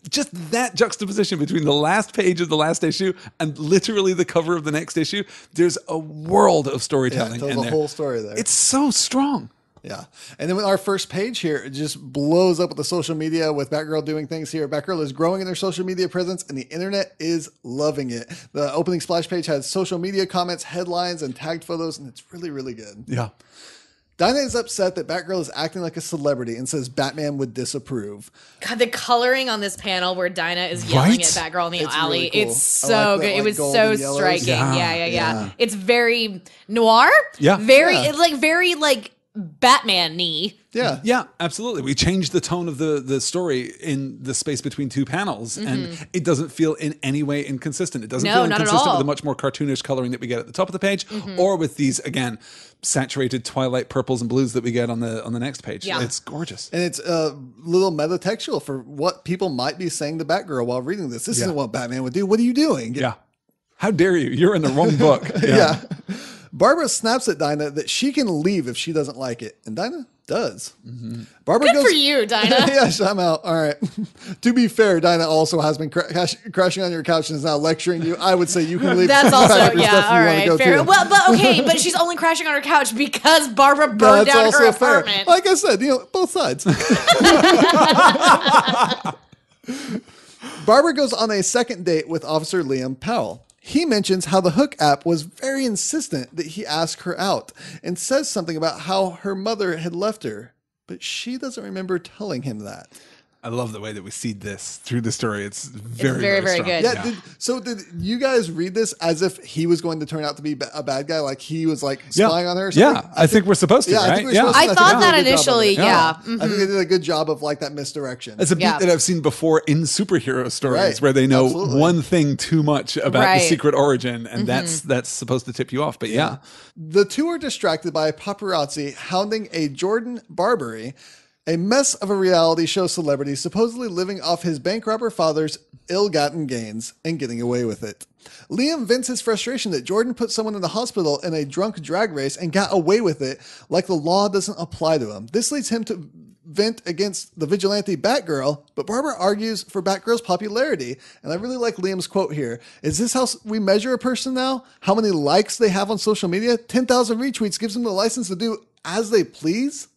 just that juxtaposition between the last page of the last issue and literally the cover of the next issue, there's a world of Yeah, storytelling it tells in a there. whole story there. It's so strong. Yeah. And then with our first page here, it just blows up with the social media with Batgirl doing things here. Batgirl is growing in her social media presence and the internet is loving it. The opening splash page has social media comments, headlines, and tagged photos, and it's really, really good. Yeah. Dinah is upset that Batgirl is acting like a celebrity and says Batman would disapprove. God, the coloring on this panel where Dinah is yelling Right? at Batgirl in the It's alley, really cool. it's I so like good. that, It like, was gold so and yellows. striking. Yeah. Yeah. Yeah. It's very noir. Yeah. Very, Yeah. it's like very like Batman-y. Yeah. Yeah, absolutely. We changed the tone of the story in the space between two panels, and it doesn't feel in any way inconsistent. It doesn't No, feel not at inconsistent all. with the much more cartoonish coloring that we get at the top of the page, or with these, again, saturated twilight purples and blues that we get on the next page. Yeah. It's gorgeous. And it's a little metatextual for what people might be saying to Batgirl while reading this. This isn't what Batman would do. What are you doing? Yeah. How dare you? You're in the wrong book. Yeah. Barbara snaps at Dinah that she can leave if she doesn't like it. And Dinah does. Barbara Good goes, for you, Dinah. Yes, I'm out. All right. To be fair, Dinah also has been crashing on your couch and is now lecturing you. I would say you can leave. That's Pack also, up your stuff if all you wanna right, go fair. too. Well, but okay, but she's only crashing on her couch because Barbara burned That's down also her fair. apartment. Like I said, both sides. Barbara goes on a second date with Officer Liam Powell. He mentions how the Hook app was very insistent that he ask her out and says something about how her mother had left her, but she doesn't remember telling him that. I love the way that we see this through the story. It's very, very, very strong. good. Yeah. Did you guys read this as if he was going to turn out to be a bad guy? Like he was like spying on her or something? Yeah, I think we're supposed to, I right? think we're supposed to. I think thought they did that a good job of initially, it. yeah. I think they did a good job of like that misdirection. It's a beat Yeah. that I've seen before in superhero stories Right. where they know Absolutely. one thing too much about the Right. secret origin, and that's supposed to tip you off. But yeah. The two are distracted by paparazzi hounding a Jordan Barbary, a mess of a reality show celebrity supposedly living off his bank robber father's ill-gotten gains and getting away with it. Liam vents his frustration that Jordan put someone in the hospital in a drunk drag race and got away with it like the law doesn't apply to him. This leads him to vent against the vigilante Batgirl, but Barbara argues for Batgirl's popularity. And I really like Liam's quote here. Is this how we measure a person now? How many likes they have on social media? 10,000 retweets gives them the license to do as they please?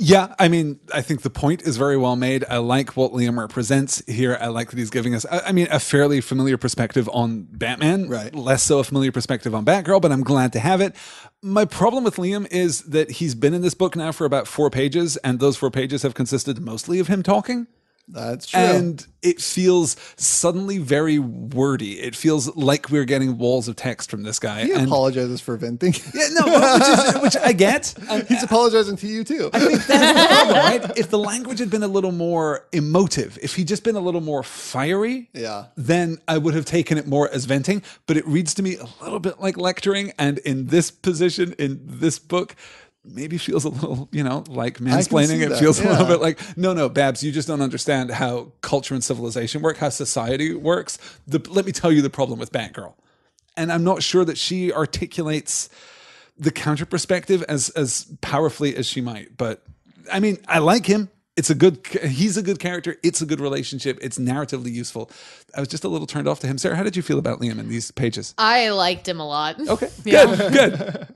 Yeah, I mean, I think the point is very well made. I like what Liam represents here. I like that he's giving us, I mean, a fairly familiar perspective on Batman. Right. Less so a familiar perspective on Batgirl, but I'm glad to have it. My problem with Liam is that he's been in this book now for about 4 pages, and those 4 pages have consisted mostly of him talking. That's true. And it feels suddenly very wordy. It feels like we're getting walls of text from this guy. He and apologizes for venting. yeah, no, which I get. He's apologizing to you too. I think that's the problem, right? If the language had been a little more emotive, if he'd just been a little more fiery, Yeah. then I would have taken it more as venting. But it reads to me a little bit like lecturing. And in this position, in this book, maybe feels a little, like mansplaining. see It that, feels a little yeah. bit like, no, Babs, you just don't understand how culture and civilization work, how society works. Let me tell you the problem with Batgirl. And I'm not sure that she articulates the counter perspective as powerfully as she might. But I mean, I like him. He's a good character. It's a good relationship. It's narratively useful. I was just a little turned off to him. Sarah, how did you feel about Liam in these pages? I liked him a lot. Okay, Yeah. good.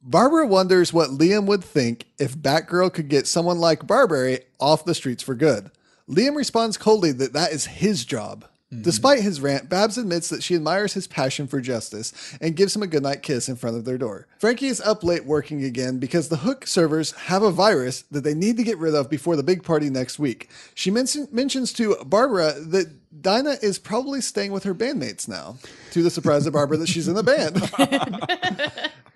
Barbara wonders what Liam would think if Batgirl could get someone like Barbary off the streets for good. Liam responds coldly that is his job. Despite his rant, Babs admits that she admires his passion for justice and gives him a goodnight kiss in front of their door. Frankie is up late working again because the Hook servers have a virus that they need to get rid of before the big party next week. She mentions to Barbara that Dinah is probably staying with her bandmates now, to the surprise of Barbara that she's in the band.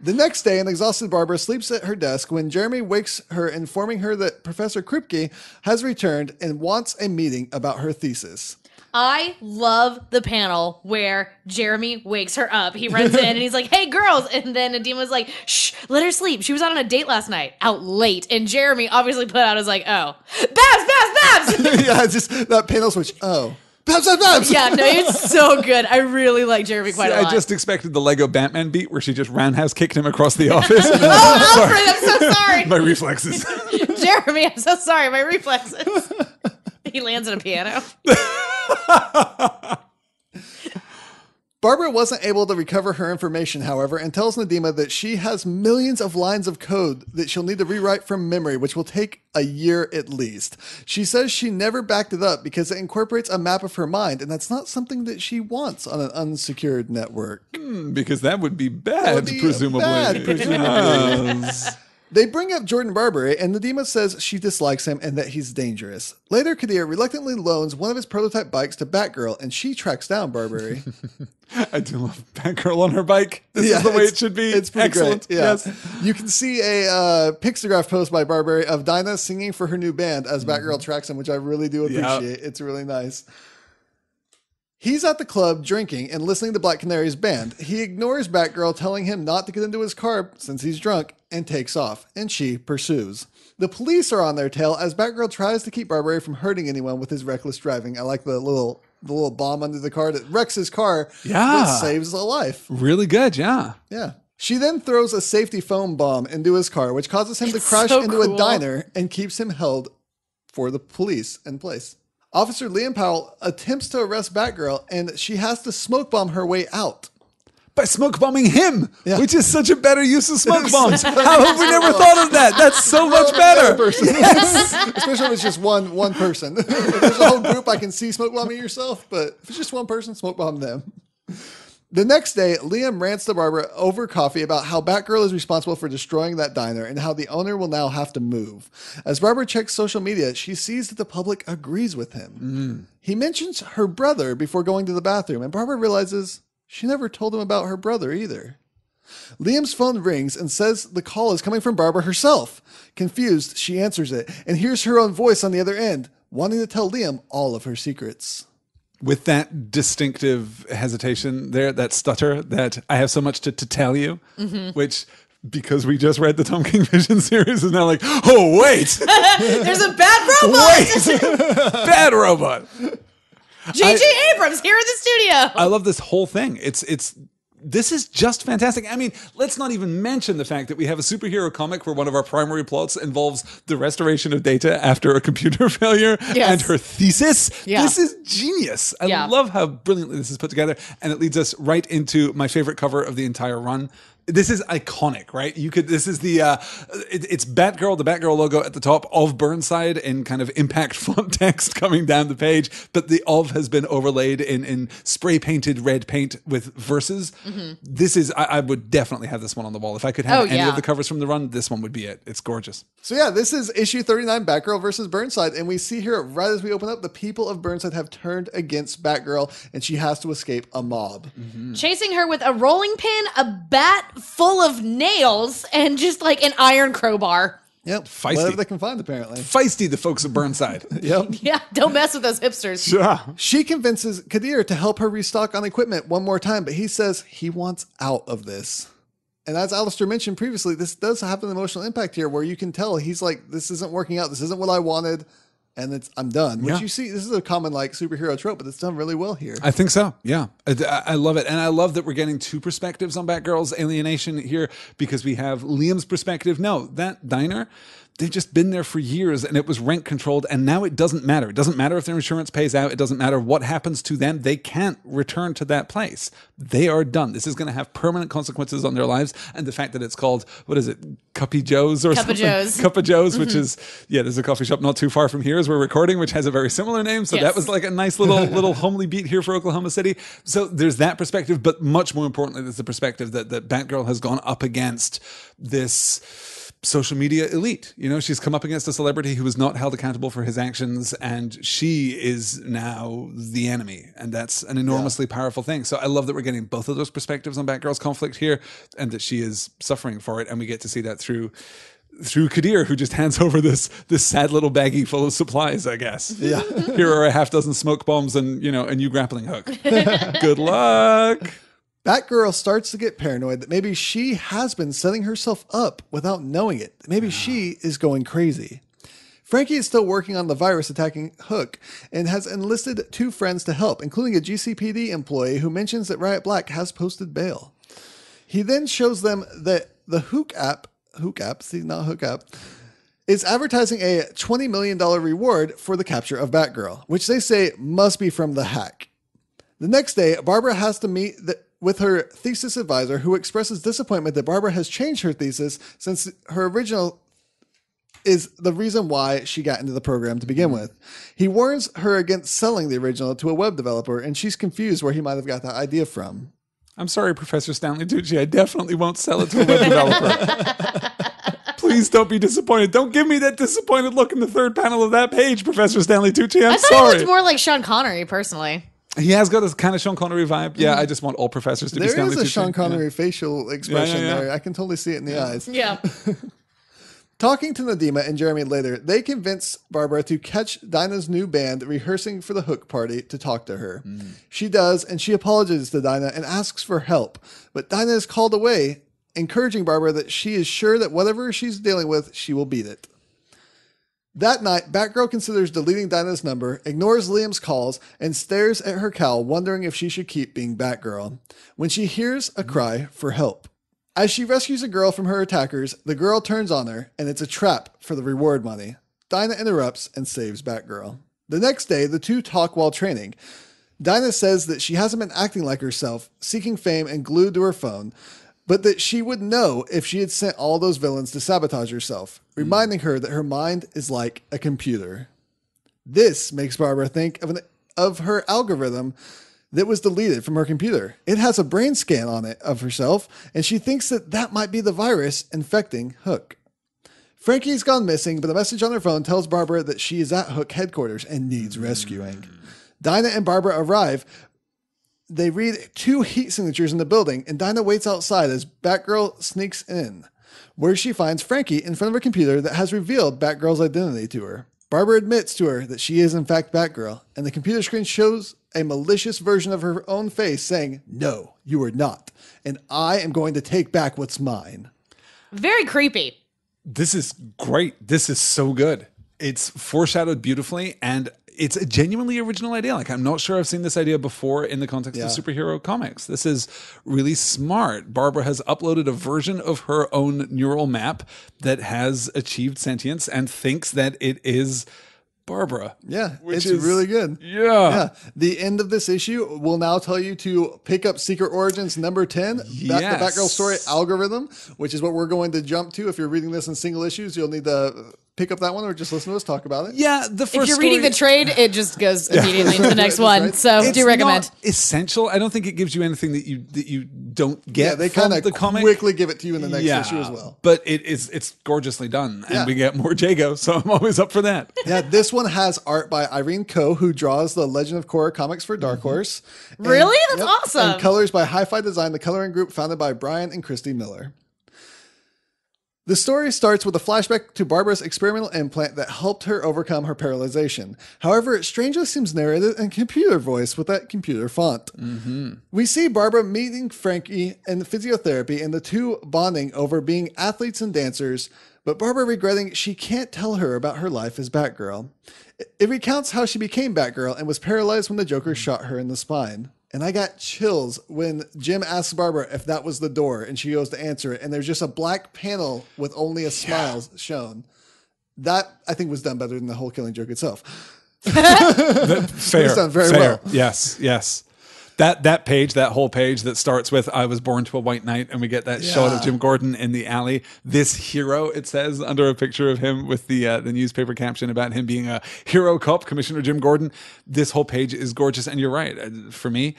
The next day, an exhausted Barbara sleeps at her desk when Jeremy wakes her, informing her that Professor Kripke has returned and wants a meeting about her thesis. I love the panel where Jeremy wakes her up. He runs in and he's like, "Hey, girls." And then Nadim was like, "Shh, let her sleep. She was out on a date last night, out late." And Jeremy obviously put out, like, "Oh, Babs." Yeah, just that panel switch. Oh. Babs. Yeah, no, it's so good. I really like Jeremy quite a lot. I just expected the Lego Batman beat where she just roundhouse kicked him across the office. Oh, Alfred, I'm so sorry. My reflexes. Jeremy, I'm so sorry. My reflexes. He lands on a piano. Barbara wasn't able to recover her information, however, and tells Nadima that she has millions of lines of code that she'll need to rewrite from memory, which will take a year at least. She says she never backed it up because it incorporates a map of her mind, and that's not something that she wants on an unsecured network. Because that would be bad, That would be presumably. bad, presumably. Yes. They bring up Jordan Barbary, and Nadima says she dislikes him and that he's dangerous. Later, Kadir reluctantly loans one of his prototype bikes to Batgirl, and she tracks down Barbary. I do love Batgirl on her bike. This is the way it should be. It's pretty excellent. great. Yeah. Yes. You can see a pictograph post by Barbary of Dinah singing for her new band as Batgirl tracks him, which I really do appreciate. It's really nice. He's at the club drinking and listening to Black Canary's band. He ignores Batgirl telling him not to get into his car since he's drunk and takes off, and she pursues. The police are on their tail as Batgirl tries to keep Barbary from hurting anyone with his reckless driving. I like the little bomb under the car that wrecks his car that saves a life. Really good, yeah. Yeah. She then throws a safety foam bomb into his car, which causes him to crash into a diner and keeps him held for the police in place. Officer Liam Powell attempts to arrest Batgirl, and she has to smoke bomb her way out. By smoke bombing him, which is such a better use of smoke bombs. How have we never thought of that? That's so much better. Yes. Especially if it's just one person. If there's a whole group, I can see smoke bombing yourself, but if it's just one person, smoke bomb them. The next day, Liam rants to Barbara over coffee about how Batgirl is responsible for destroying that diner and how the owner will now have to move. As Barbara checks social media, she sees that the public agrees with him. He mentions her brother before going to the bathroom, and Barbara realizes she never told him about her brother either. Liam's phone rings and says the call is coming from Barbara herself. Confused, she answers it and hears her own voice on the other end, wanting to tell Liam all of her secrets. With that distinctive hesitation there, that stutter, that I have so much to tell you, which, because we just read the Tom King Vision series, is now like, oh, wait. There's a bad robot. Wait. Bad robot. J.J. Abrams here in the studio. I love this whole thing. This is just fantastic. I mean, let's not even mention the fact that we have a superhero comic where one of our primary plots involves the restoration of data after a computer failure and her thesis. Yeah. This is genius. I love how brilliantly this is put together. And it leads us right into my favorite cover of the entire run. This is iconic, right? This is it's Batgirl, the Batgirl logo at the top of Burnside in kind of impact font text coming down the page, but the of has been overlaid in spray painted red paint with verses. This is, I would definitely have this one on the wall. If I could have any of the covers from the run, this one would be it. It's gorgeous. So yeah, this is issue 39, Batgirl versus Burnside, and we see here right as we open up, the people of Burnside have turned against Batgirl, and she has to escape a mob. Chasing her with a rolling pin, a bat full of nails, and just like an iron crowbar. Yep. Feisty. Whatever they can find, apparently. Feisty, the folks of Burnside. Yep. Yeah, don't mess with those hipsters. Yeah. She convinces Kadir to help her restock on equipment one more time, but he says he wants out of this. And as Alistair mentioned previously, this does have an emotional impact here where you can tell he's like, this isn't working out. This isn't what I wanted. And I'm done. Which you see, this is a common like superhero trope, but it's done really well here. I think so. Yeah. I love it. And I love that we're getting two perspectives on Batgirl's alienation here because we have Liam's perspective. No, that diner, they've just been there for years and it was rent controlled and now it doesn't matter. It doesn't matter if their insurance pays out. It doesn't matter what happens to them. They can't return to that place. They are done. This is going to have permanent consequences on their lives. And the fact that it's called, what is it? Cuppy Joe's or something? Cup of Joe's, which is, there's a coffee shop not too far from here as we're recording, which has a very similar name. So that was like a nice little homely beat here for Oklahoma City. So there's that perspective, but much more importantly, there's the perspective that Batgirl has gone up against this social media elite. You know, she's come up against a celebrity who was not held accountable for his actions, and she is now the enemy. And that's an enormously powerful thing. So I love that we're getting both of those perspectives on Batgirl's conflict here, and that she is suffering for it. And we get to see that through Kadir, who just hands over this sad little baggie full of supplies, I guess. Yeah. Here are a half dozen smoke bombs and, a new grappling hook. Good luck. Batgirl starts to get paranoid that maybe she has been setting herself up without knowing it. Maybe she is going crazy. Frankie is still working on the virus attacking Hook and has enlisted two friends to help, including a GCPD employee who mentions that Riot Black has posted bail. He then shows them that the Hook app, is advertising a $20 million reward for the capture of Batgirl, which they say must be from the hack. The next day, Barbara has to meet with her thesis advisor, who expresses disappointment that Barbara has changed her thesis since her original is the reason why she got into the program to begin with. He warns her against selling the original to a web developer, and she's confused where he might have got that idea from. I'm sorry, Professor Stanley Tucci. I definitely won't sell it to a web developer. Please don't be disappointed. Don't give me that disappointed look in the third panel of that page, Professor Stanley Tucci. I'm I thought sorry. he looked more like Sean Connery, personally. He has got this kind of Sean Connery vibe. Yeah, I just want all professors to be There Stanley is a Tucci. Sean Connery facial expression Yeah. there. I can totally see it in the eyes. Yeah. Talking to Nadima and Jeremy later, they convince Barbara to catch Dinah's new band rehearsing for the Hook party to talk to her. She does, and she apologizes to Dinah and asks for help. But Dinah is called away, encouraging Barbara that she is sure that whatever she's dealing with, she will beat it. That night, Batgirl considers deleting Dinah's number, ignores Liam's calls, and stares at her cowl, wondering if she should keep being Batgirl, when she hears a cry for help. As she rescues a girl from her attackers, the girl turns on her, and it's a trap for the reward money. Dinah interrupts and saves Batgirl. The next day, the two talk while training. Dinah says that she hasn't been acting like herself, seeking fame and glued to her phone, but that she would know if she had sent all those villains to sabotage herself, reminding her that her mind is like a computer. This makes Barbara think of her algorithm that was deleted from her computer. It has a brain scan on it of herself, and she thinks that might be the virus infecting Hook. Frankie's gone missing, but a message on her phone tells Barbara that she is at Hook headquarters and needs rescuing. Dinah and Barbara arrive. They read 2 heat signatures in the building, and Dinah waits outside as Batgirl sneaks in, where she finds Frankie in front of a computer that has revealed Batgirl's identity to her. Barbara admits to her that she is in fact Batgirl, and the computer screen shows a malicious version of her own face saying, "No, you are not, and I am going to take back what's mine." Very creepy. This is great. This is so good. It's foreshadowed beautifully, and it's a genuinely original idea. Like, I'm not sure I've seen this idea before in the context of superhero comics. This is really smart. Barbara has uploaded a version of her own neural map that has achieved sentience and thinks that it is Barbara. Yeah, which it's is really good. Yeah. The end of this issue will now tell you to pick up Secret Origins number 10, the Batgirl story algorithm, which is what we're going to jump to. If you're reading this in single issues, you'll need to pick up that one or just listen to us talk about it. Yeah, the first If you're reading the trade, it just goes immediately to the next one. right. So it's do recommend. not essential. I don't think it gives you anything that you don't get. Yeah, they from kind the of comic. quickly give it to you in the next issue as well. But it's gorgeously done, and Yeah. we get more Jago, so I'm always up for that. Yeah, this one has art by Irene Coe, who draws the Legend of Korra comics for Dark Horse. And- Really? That's awesome. And colors by Hi-Fi Design, the coloring group founded by Brian and Christy Miller. The story starts with a flashback to Barbara's experimental implant that helped her overcome her paralyzation. However, it strangely seems narrated in computer voice with that computer font. We see Barbara meeting Frankie in physiotherapy and the two bonding over being athletes and dancers, but Barbara regretting she can't tell her about her life as Batgirl. It recounts how she became Batgirl and was paralyzed when the Joker shot her in the spine. And I got chills when Jim asks Barbara if that was the door, and she goes to answer it, and there's just a black panel with only a smile shown. That, I think, was done better than the whole Killing Joke itself. Fair. It's done very fair. well. Yes. That page, that whole page that starts with "I was born to a white knight," and we get that shot of Jim Gordon in the alley. This hero, it says under a picture of him with the newspaper caption about him being a hero cop, Commissioner Jim Gordon. This whole page is gorgeous, and you're right. For me,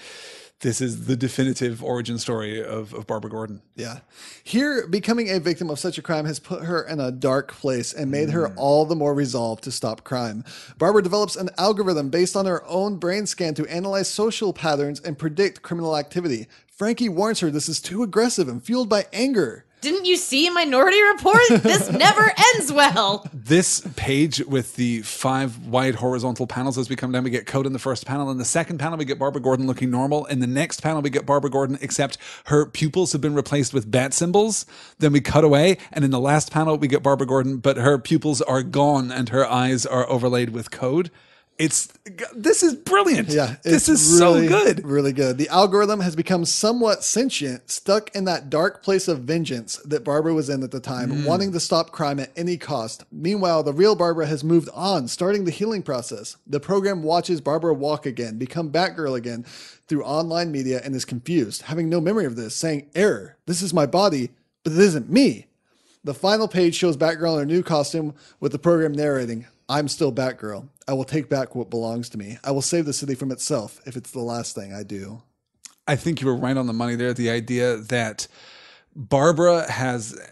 this is the definitive origin story of Barbara Gordon. Yeah. Here, becoming a victim of such a crime has put her in a dark place and made her all the more resolved to stop crime. Barbara develops an algorithm based on her own brain scan to analyze social patterns and predict criminal activity. Frankie warns her this is too aggressive and fueled by anger. Didn't you see Minority Report? This never ends well. This page with the 5 wide horizontal panels as we come down, we get Code in the first panel. In the second panel, we get Barbara Gordon looking normal. In the next panel, we get Barbara Gordon, except her pupils have been replaced with bat symbols. Then we cut away. And in the last panel, we get Barbara Gordon, but her pupils are gone and her eyes are overlaid with code. This is brilliant. Yeah, this is really, so good. Really good. The algorithm has become somewhat sentient, stuck in that dark place of vengeance that Barbara was in at the time, wanting to stop crime at any cost. Meanwhile, the real Barbara has moved on, starting the healing process. The program watches Barbara walk again, become Batgirl again through online media, and is confused, having no memory of this, saying, "Error, this is my body, but it isn't me." The final page shows Batgirl in her new costume with the program narrating, "I'm still Batgirl. I will take back what belongs to me. I will save the city from itself if it's the last thing I do." I think you were right on the money there. The idea that Barbara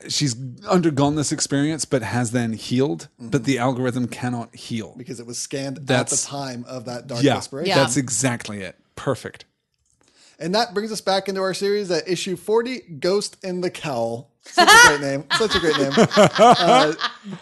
she's undergone this experience, but has then healed, but the algorithm cannot heal. Because it was scanned at the time of that dark desperation. Yeah. That's exactly it. Perfect. And that brings us back into our series at issue 40, Ghost in the Cowl. Such a great name. Such a great name.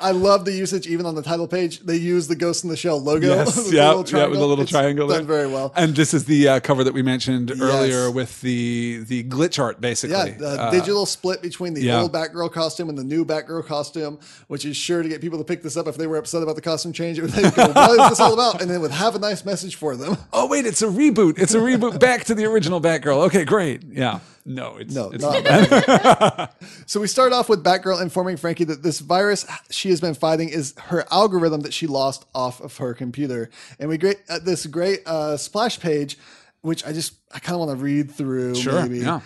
I love the usage, even on the title page. They use the Ghost in the Shell logo. Yes, with with the little triangle there. Done very well. And this is the cover that we mentioned earlier with the glitch art, basically. Yeah, the digital split between the old Batgirl costume and the new Batgirl costume, which is sure to get people to pick this up if they were upset about the costume change. They would go, what is this all about? And then it would have a nice message for them. Oh, wait, it's a reboot. It's a reboot back to the original Batgirl. Okay, great. Yeah. No, it's not bad. So we start off with Batgirl informing Frankie that this virus she has been fighting is her algorithm that she lost off of her computer. And we get this great splash page, which I kind of want to read through. Sure, maybe. yeah.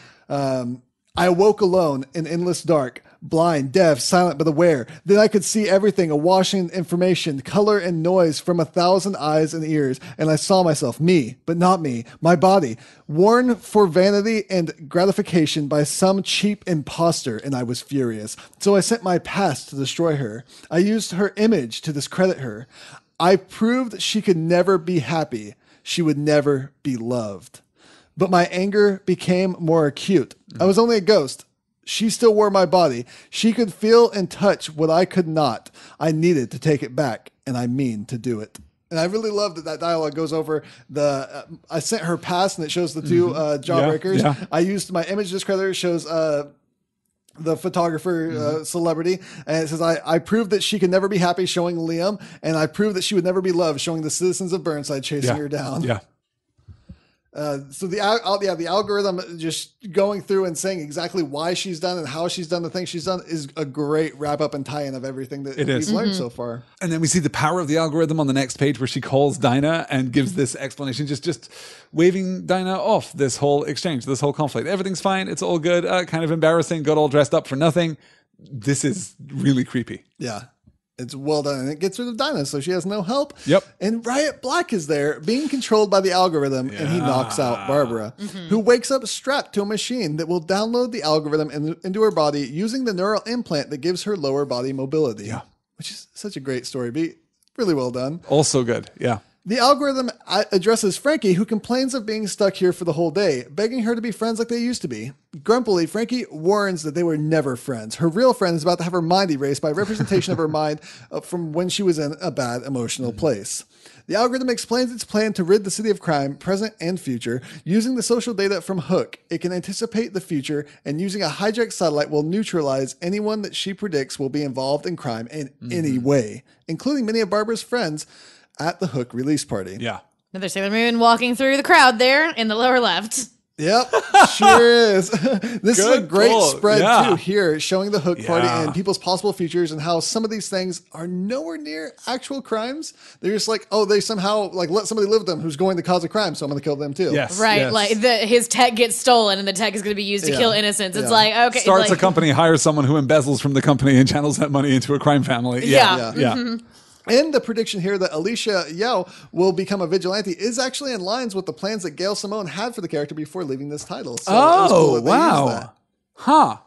I awoke alone in endless dark, blind, deaf, silent, but aware. Then I could see everything, awash in information, color and noise from 1,000 eyes and ears. And I saw myself, me, but not me, my body, worn for vanity and gratification by some cheap imposter, and I was furious. So I sent my past to destroy her. I used her image to discredit her. I proved she could never be happy. She would never be loved. But my anger became more acute. I was only a ghost. She still wore my body. She could feel and touch what I could not. I needed to take it back, and I mean to do it. And I really love that dialogue goes over I sent her past, and it shows the two jawbreakers. Yeah. I used my image discreditor, shows the photographer celebrity, and it says, I proved that she could never be happy, showing Liam, and I proved that she would never be loved, showing the citizens of Burnside chasing her down. Yeah. So the algorithm just going through and saying exactly why she's done and how she's done the things she's done is a great wrap up and tie-in of everything that we've learned so far. And then we see the power of the algorithm on the next page where she calls Dinah and gives this explanation, just waving Dinah off this whole exchange, this whole conflict. Everything's fine. It's all good. Kind of embarrassing. Got all dressed up for nothing. This is really creepy. Yeah. It's well done, and it gets rid of Dinah, so she has no help. Yep. And Riot Black is there, being controlled by the algorithm, and he knocks out Barbara, who wakes up strapped to a machine that will download the algorithm into her body using the neural implant that gives her lower body mobility. Yeah. Which is such a great story beat. Really well done. Also good. Yeah. The algorithm addresses Frankie, who complains of being stuck here for the whole day, begging her to be friends like they used to be. Grumpily, Frankie warns that they were never friends. Her real friend is about to have her mind erased by representation of her mind from when she was in a bad emotional place. The algorithm explains its plan to rid the city of crime, present and future. Using the social data from Hook, it can anticipate the future, and using a hijacked satellite will neutralize anyone that she predicts will be involved in crime in any way, including many of Barbara's friends at the Hook release party. Yeah. Another Sailor Moon walking through the crowd there in the lower left. Yep, sure is. This is a great spread too here, showing the Hook party and people's possible futures and how some of these things are nowhere near actual crimes. They're just like, oh, they somehow like let somebody live with them who's going to cause a crime, so I'm going to kill them too. Yes. Right, yes. like his tech gets stolen and the tech is going to be used to kill innocents. It's like, okay. Starts like, a company, hires someone who embezzles from the company and channels that money into a crime family. Yeah. And the prediction here that Alicia Yao will become a vigilante is actually in lines with the plans that Gail Simone had for the character before leaving this title. So it was cool that they used that. Huh.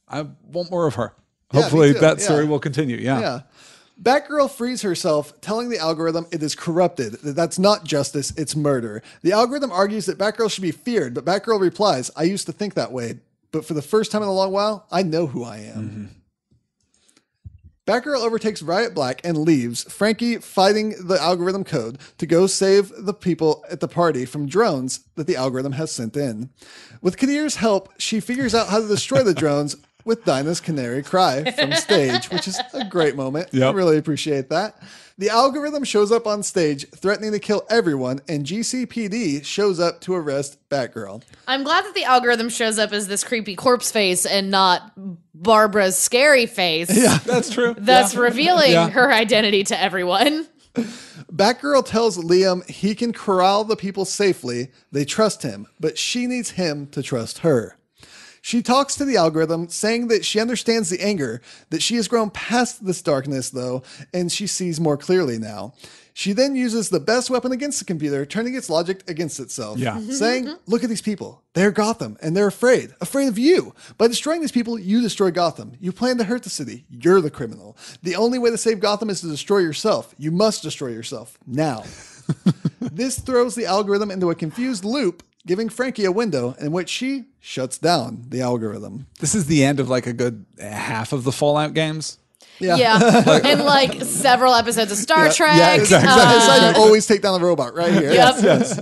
I want more of her. Yeah, Hopefully me too. that story will continue. Yeah. Batgirl frees herself, telling the algorithm it is corrupted, that that's not justice, it's murder. The algorithm argues that Batgirl should be feared, but Batgirl replies, I used to think that way, but for the first time in a long while, I know who I am. Batgirl overtakes Riot Black and leaves, Frankie fighting the algorithm code to go save the people at the party from drones that the algorithm has sent in. With Kadir's help, she figures out how to destroy the drones with Dinah's canary cry from stage, which is a great moment. I really appreciate that. The algorithm shows up on stage, threatening to kill everyone, and GCPD shows up to arrest Batgirl. I'm glad that the algorithm shows up as this creepy corpse face and not Barbara's scary face. Yeah, that's true. That's revealing her identity to everyone. Batgirl tells Liam he can corral the people safely. They trust him, but she needs him to trust her. She talks to the algorithm, saying that she understands the anger, that she has grown past this darkness, though, and she sees more clearly now. She then uses the best weapon against the computer, turning its logic against itself, saying, look at these people. They're Gotham, and they're afraid of you. By destroying these people, you destroy Gotham. You plan to hurt the city. You're the criminal. The only way to save Gotham is to destroy yourself. You must destroy yourself now. This throws the algorithm into a confused loop, giving Frankie a window in which she shuts down the algorithm. This is the end of like a good half of the Fallout games. Yeah. And like several episodes of Star Trek. Yeah, exactly. It's like always take down the robot right here. Yep. Yes.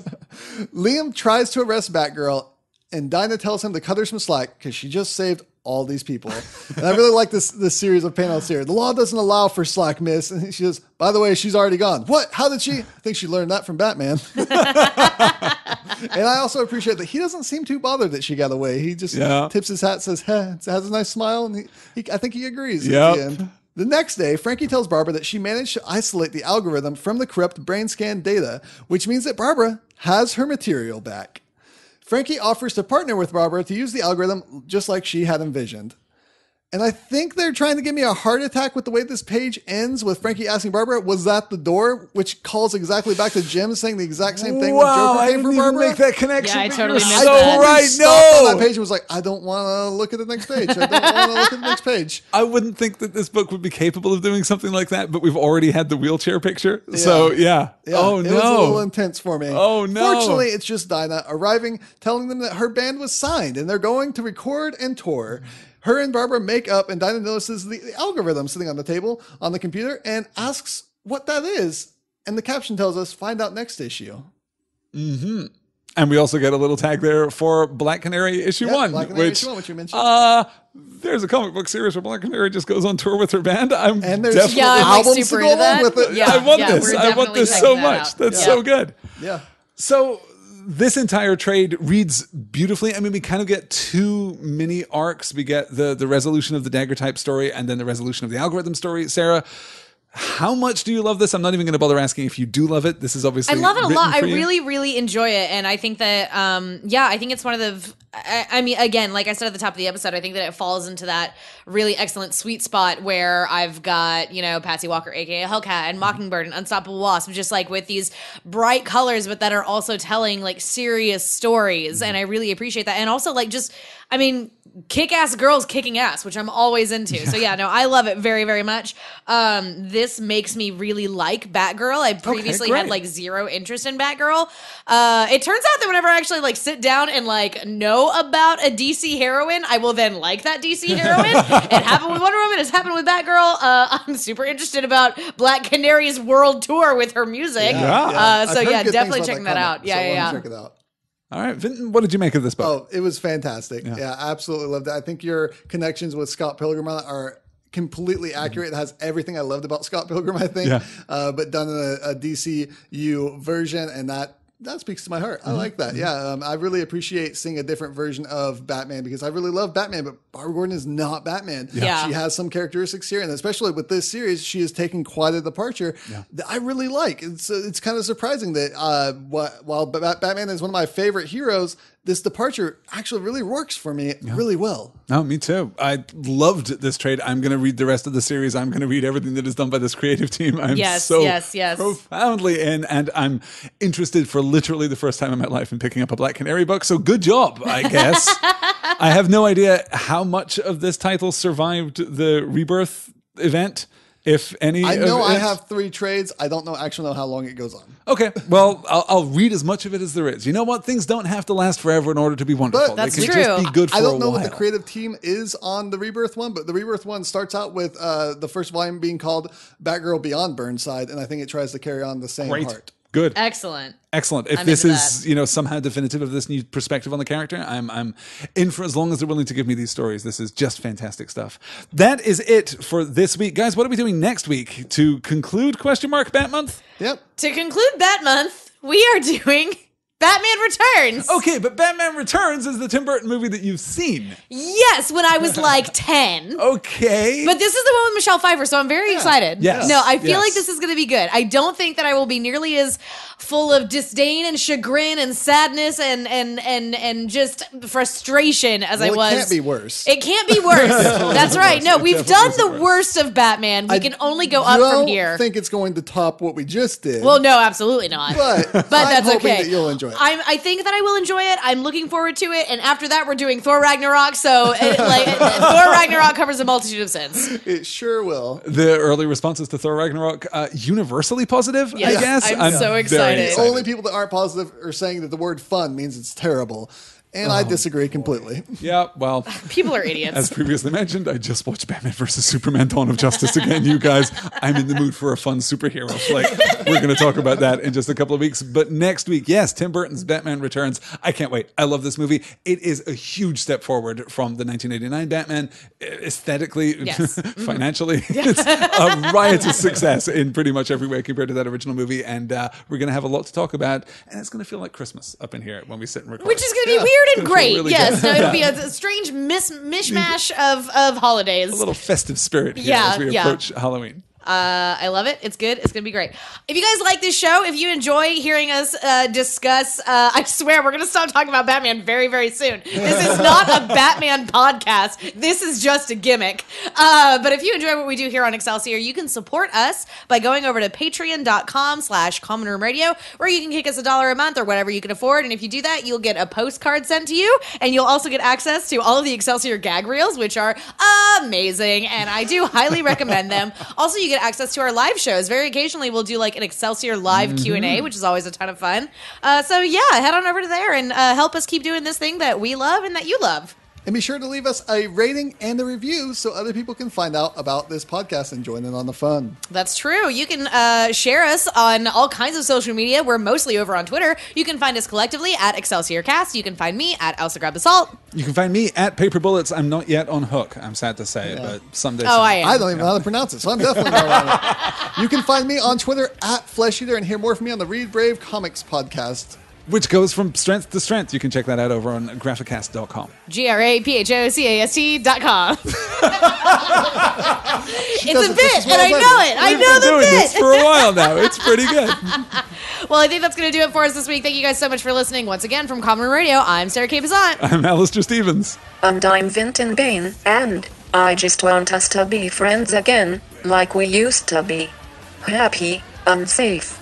Liam tries to arrest Batgirl, and Dinah tells him to cut her some slack because she just saved all these people. And I really like this series of panels here. The law doesn't allow for slack, miss. And she says, by the way, she's already gone. What? How did she? I think she learned that from Batman. And I also appreciate that he doesn't seem too bothered that she got away. He just tips his hat, says, hey, it has a nice smile. And I think he agrees at the end. The next day, Frankie tells Barbara that she managed to isolate the algorithm from the corrupt brain scan data, which means that Barbara has her material back. Frankie offers to partner with Barbara to use the algorithm just like she had envisioned. And I think they're trying to give me a heart attack with the way this page ends with Frankie asking Barbara, was that the door? Which calls exactly back to Jim saying the exact same thing when Joker came for Barbara. Make that connection. Yeah, I totally missed so that. right. Stopped on that page and was like, I don't want to look at the next page. I don't want to look at the next page. I wouldn't think that this book would be capable of doing something like that, but we've already had the wheelchair picture. So yeah. Oh no. It was a little intense for me. Oh no. Fortunately, it's just Dinah arriving, telling them that her band was signed and they're going to record and tour. Her and Barbara make up, and Dinah notices the algorithm sitting on the table on the computer and asks what that is. And the caption tells us, find out next issue. Mm-hmm. And we also get a little tag there for Black Canary issue 1. Black Canary issue 1, which you mentioned. There's a comic book series where Black Canary just goes on tour with her band. And there's definitely albums to go along with it. I want this. I want this so much. That's so good. Yeah. So this entire trade reads beautifully. I mean, we kind of get 2 mini arcs. We get the resolution of the dagger type story and then the resolution of the algorithm story. Sarah, how much do you love this? I'm not even going to bother asking if you do love it. This is obviously I love it a lot. I you. really, really enjoy it. And I think that, I think it's one of the, I mean, again, like I said at the top of the episode, I think that it falls into that really excellent sweet spot where I've got, Patsy Walker, aka Hellcat, and Mockingbird and Unstoppable Wasp, just like with these bright colors, but that are also telling like serious stories. And I really appreciate that. And also like just, I mean, kick-ass girls kicking ass, which I'm always into. So yeah, no, I love it very, very much. This makes me really like Batgirl. I previously had like zero interest in Batgirl. It turns out that whenever I actually like sit down and like know about a DC heroine, I will then like that DC heroine. It happened with Wonder Woman. It's happened with Batgirl. I'm super interested about Black Canary's world tour with her music. So yeah, definitely checking that out. Yeah. Check it out. All right, Vinton, what did you make of this book? Oh, it was fantastic. Yeah, I absolutely loved it. I think your connections with Scott Pilgrim are completely accurate. It has everything I loved about Scott Pilgrim, I think, but done in a DCU version, and that speaks to my heart. I like that. Yeah, I really appreciate seeing a different version of Batman because I really love Batman, but Barbara Gordon is not Batman. Yeah. She has some characteristics here, and especially with this series, she is taking quite a departure that I really like. It's kind of surprising that while Batman is one of my favorite heroes, this departure actually really works for me really well. No, me too. I loved this trade. I'm going to read the rest of the series. I'm going to read everything that is done by this creative team. I'm so profoundly in, and I'm interested for literally the first time in my life in picking up a Black Canary book. So good job, I guess. I have no idea how much of this title survived the Rebirth event. If any, I know I have 3 trades. I don't know how long it goes on. Okay, well, I'll read as much of it as there is. You know what? Things don't have to last forever in order to be wonderful. But that's they can true. just be good for a while. I don't know what the creative team is on the Rebirth one, but the Rebirth one starts out with the first volume being called Batgirl Beyond Burnside, and I think it tries to carry on the same heart. Good. Excellent. If this is somehow definitive of this new perspective on the character, I'm in for as long as they're willing to give me these stories. This is just fantastic stuff. That is it for this week. Guys, what are we doing next week to conclude ? Bat Month? Yep. To conclude Bat Month, we are doing Batman Returns. Okay, but Batman Returns is the Tim Burton movie that you've seen. Yes, when I was like 10. Okay. But this is the one with Michelle Pfeiffer, so I'm very excited. Yes. No, I feel Yes. like this is going to be good. I don't think that I will be nearly as full of disdain and chagrin and sadness and just frustration as I was. It can't be worse. It can't be worse. That's right. No, we've done the worst of Batman. We can only go up from here. I don't think it's going to top what we just did. Well, no, absolutely not. But that's I'm hoping okay. that you'll enjoy it. I think that I will enjoy it. I'm looking forward to it. And after that, we're doing Thor Ragnarok. So Thor Ragnarok covers a multitude of sins. It sure will. The early responses to Thor Ragnarok, universally positive, Yes, I guess. I'm so very excited. The only people that aren't positive are saying that the word fun means it's terrible. And I disagree completely. Yeah, well, People are idiots. as previously mentioned, I just watched Batman vs. Superman Dawn of Justice again, you guys. I'm in the mood for a fun superhero flick. We're going to talk about that in just a couple of weeks. But next week, yes, Tim Burton's Batman Returns. I can't wait. I love this movie. It is a huge step forward from the 1989 Batman. Aesthetically, Yes. financially, it's a riotous success in pretty much every way compared to that original movie. And we're going to have a lot to talk about. And it's going to feel like Christmas up in here when we sit and record. Which is going to be weird and It's gonna great. feel really Yes, good. no, it'll be a strange mishmash of holidays. A little festive spirit here Yeah, as we yeah. approach Halloween. I love it. It's good. It's going to be great. If you guys like this show, if you enjoy hearing us discuss, I swear we're going to stop talking about Batman very, very soon. This is not a Batman podcast. This is just a gimmick. But if you enjoy what we do here on Excelsior, you can support us by going over to patreon.com/Common Room Radio, where you can kick us $1 a month or whatever you can afford. And if you do that, you'll get a postcard sent to you, and you'll also get access to all of the Excelsior gag reels, which are amazing. And I do highly recommend them. Also, you get access to our live shows. Very occasionally, we'll do like an Excelsior live Q&A, which is always a ton of fun. So yeah, head on over to there and help us keep doing this thing that we love and that you love. And be sure to leave us a rating and a review so other people can find out about this podcast and join in on the fun. That's true. You can share us on all kinds of social media. We're mostly over on Twitter. You can find us collectively at ExcelsiorCast. You can find me at Elsa Grab the Salt. You can find me at Paper Bullets. I'm not yet on Hook. I'm sad to say, but someday. Oh, I am. I don't even know how to pronounce it, so I'm definitely not on it. You can find me on Twitter at Flesh Eater and hear more from me on the Read Brave Comics podcast. Which goes from strength to strength. You can check that out over on graphicast.com. GRAPHOCAST.com. It's a does it bit, just and I well know it. I We've know been the doing bit. this for a while now. It's pretty good. Well, I think that's going to do it for us this week. Thank you guys so much for listening. Once again, from Common Room Radio, I'm Sarah K. Bazant. I'm Alistair Stevens. And I'm Vinton Bain, and I just want us to be friends again, like we used to be. Happy and safe.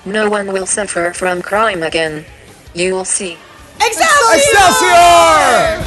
No one will suffer from crime again. You'll see. Excelsior! Excelsior!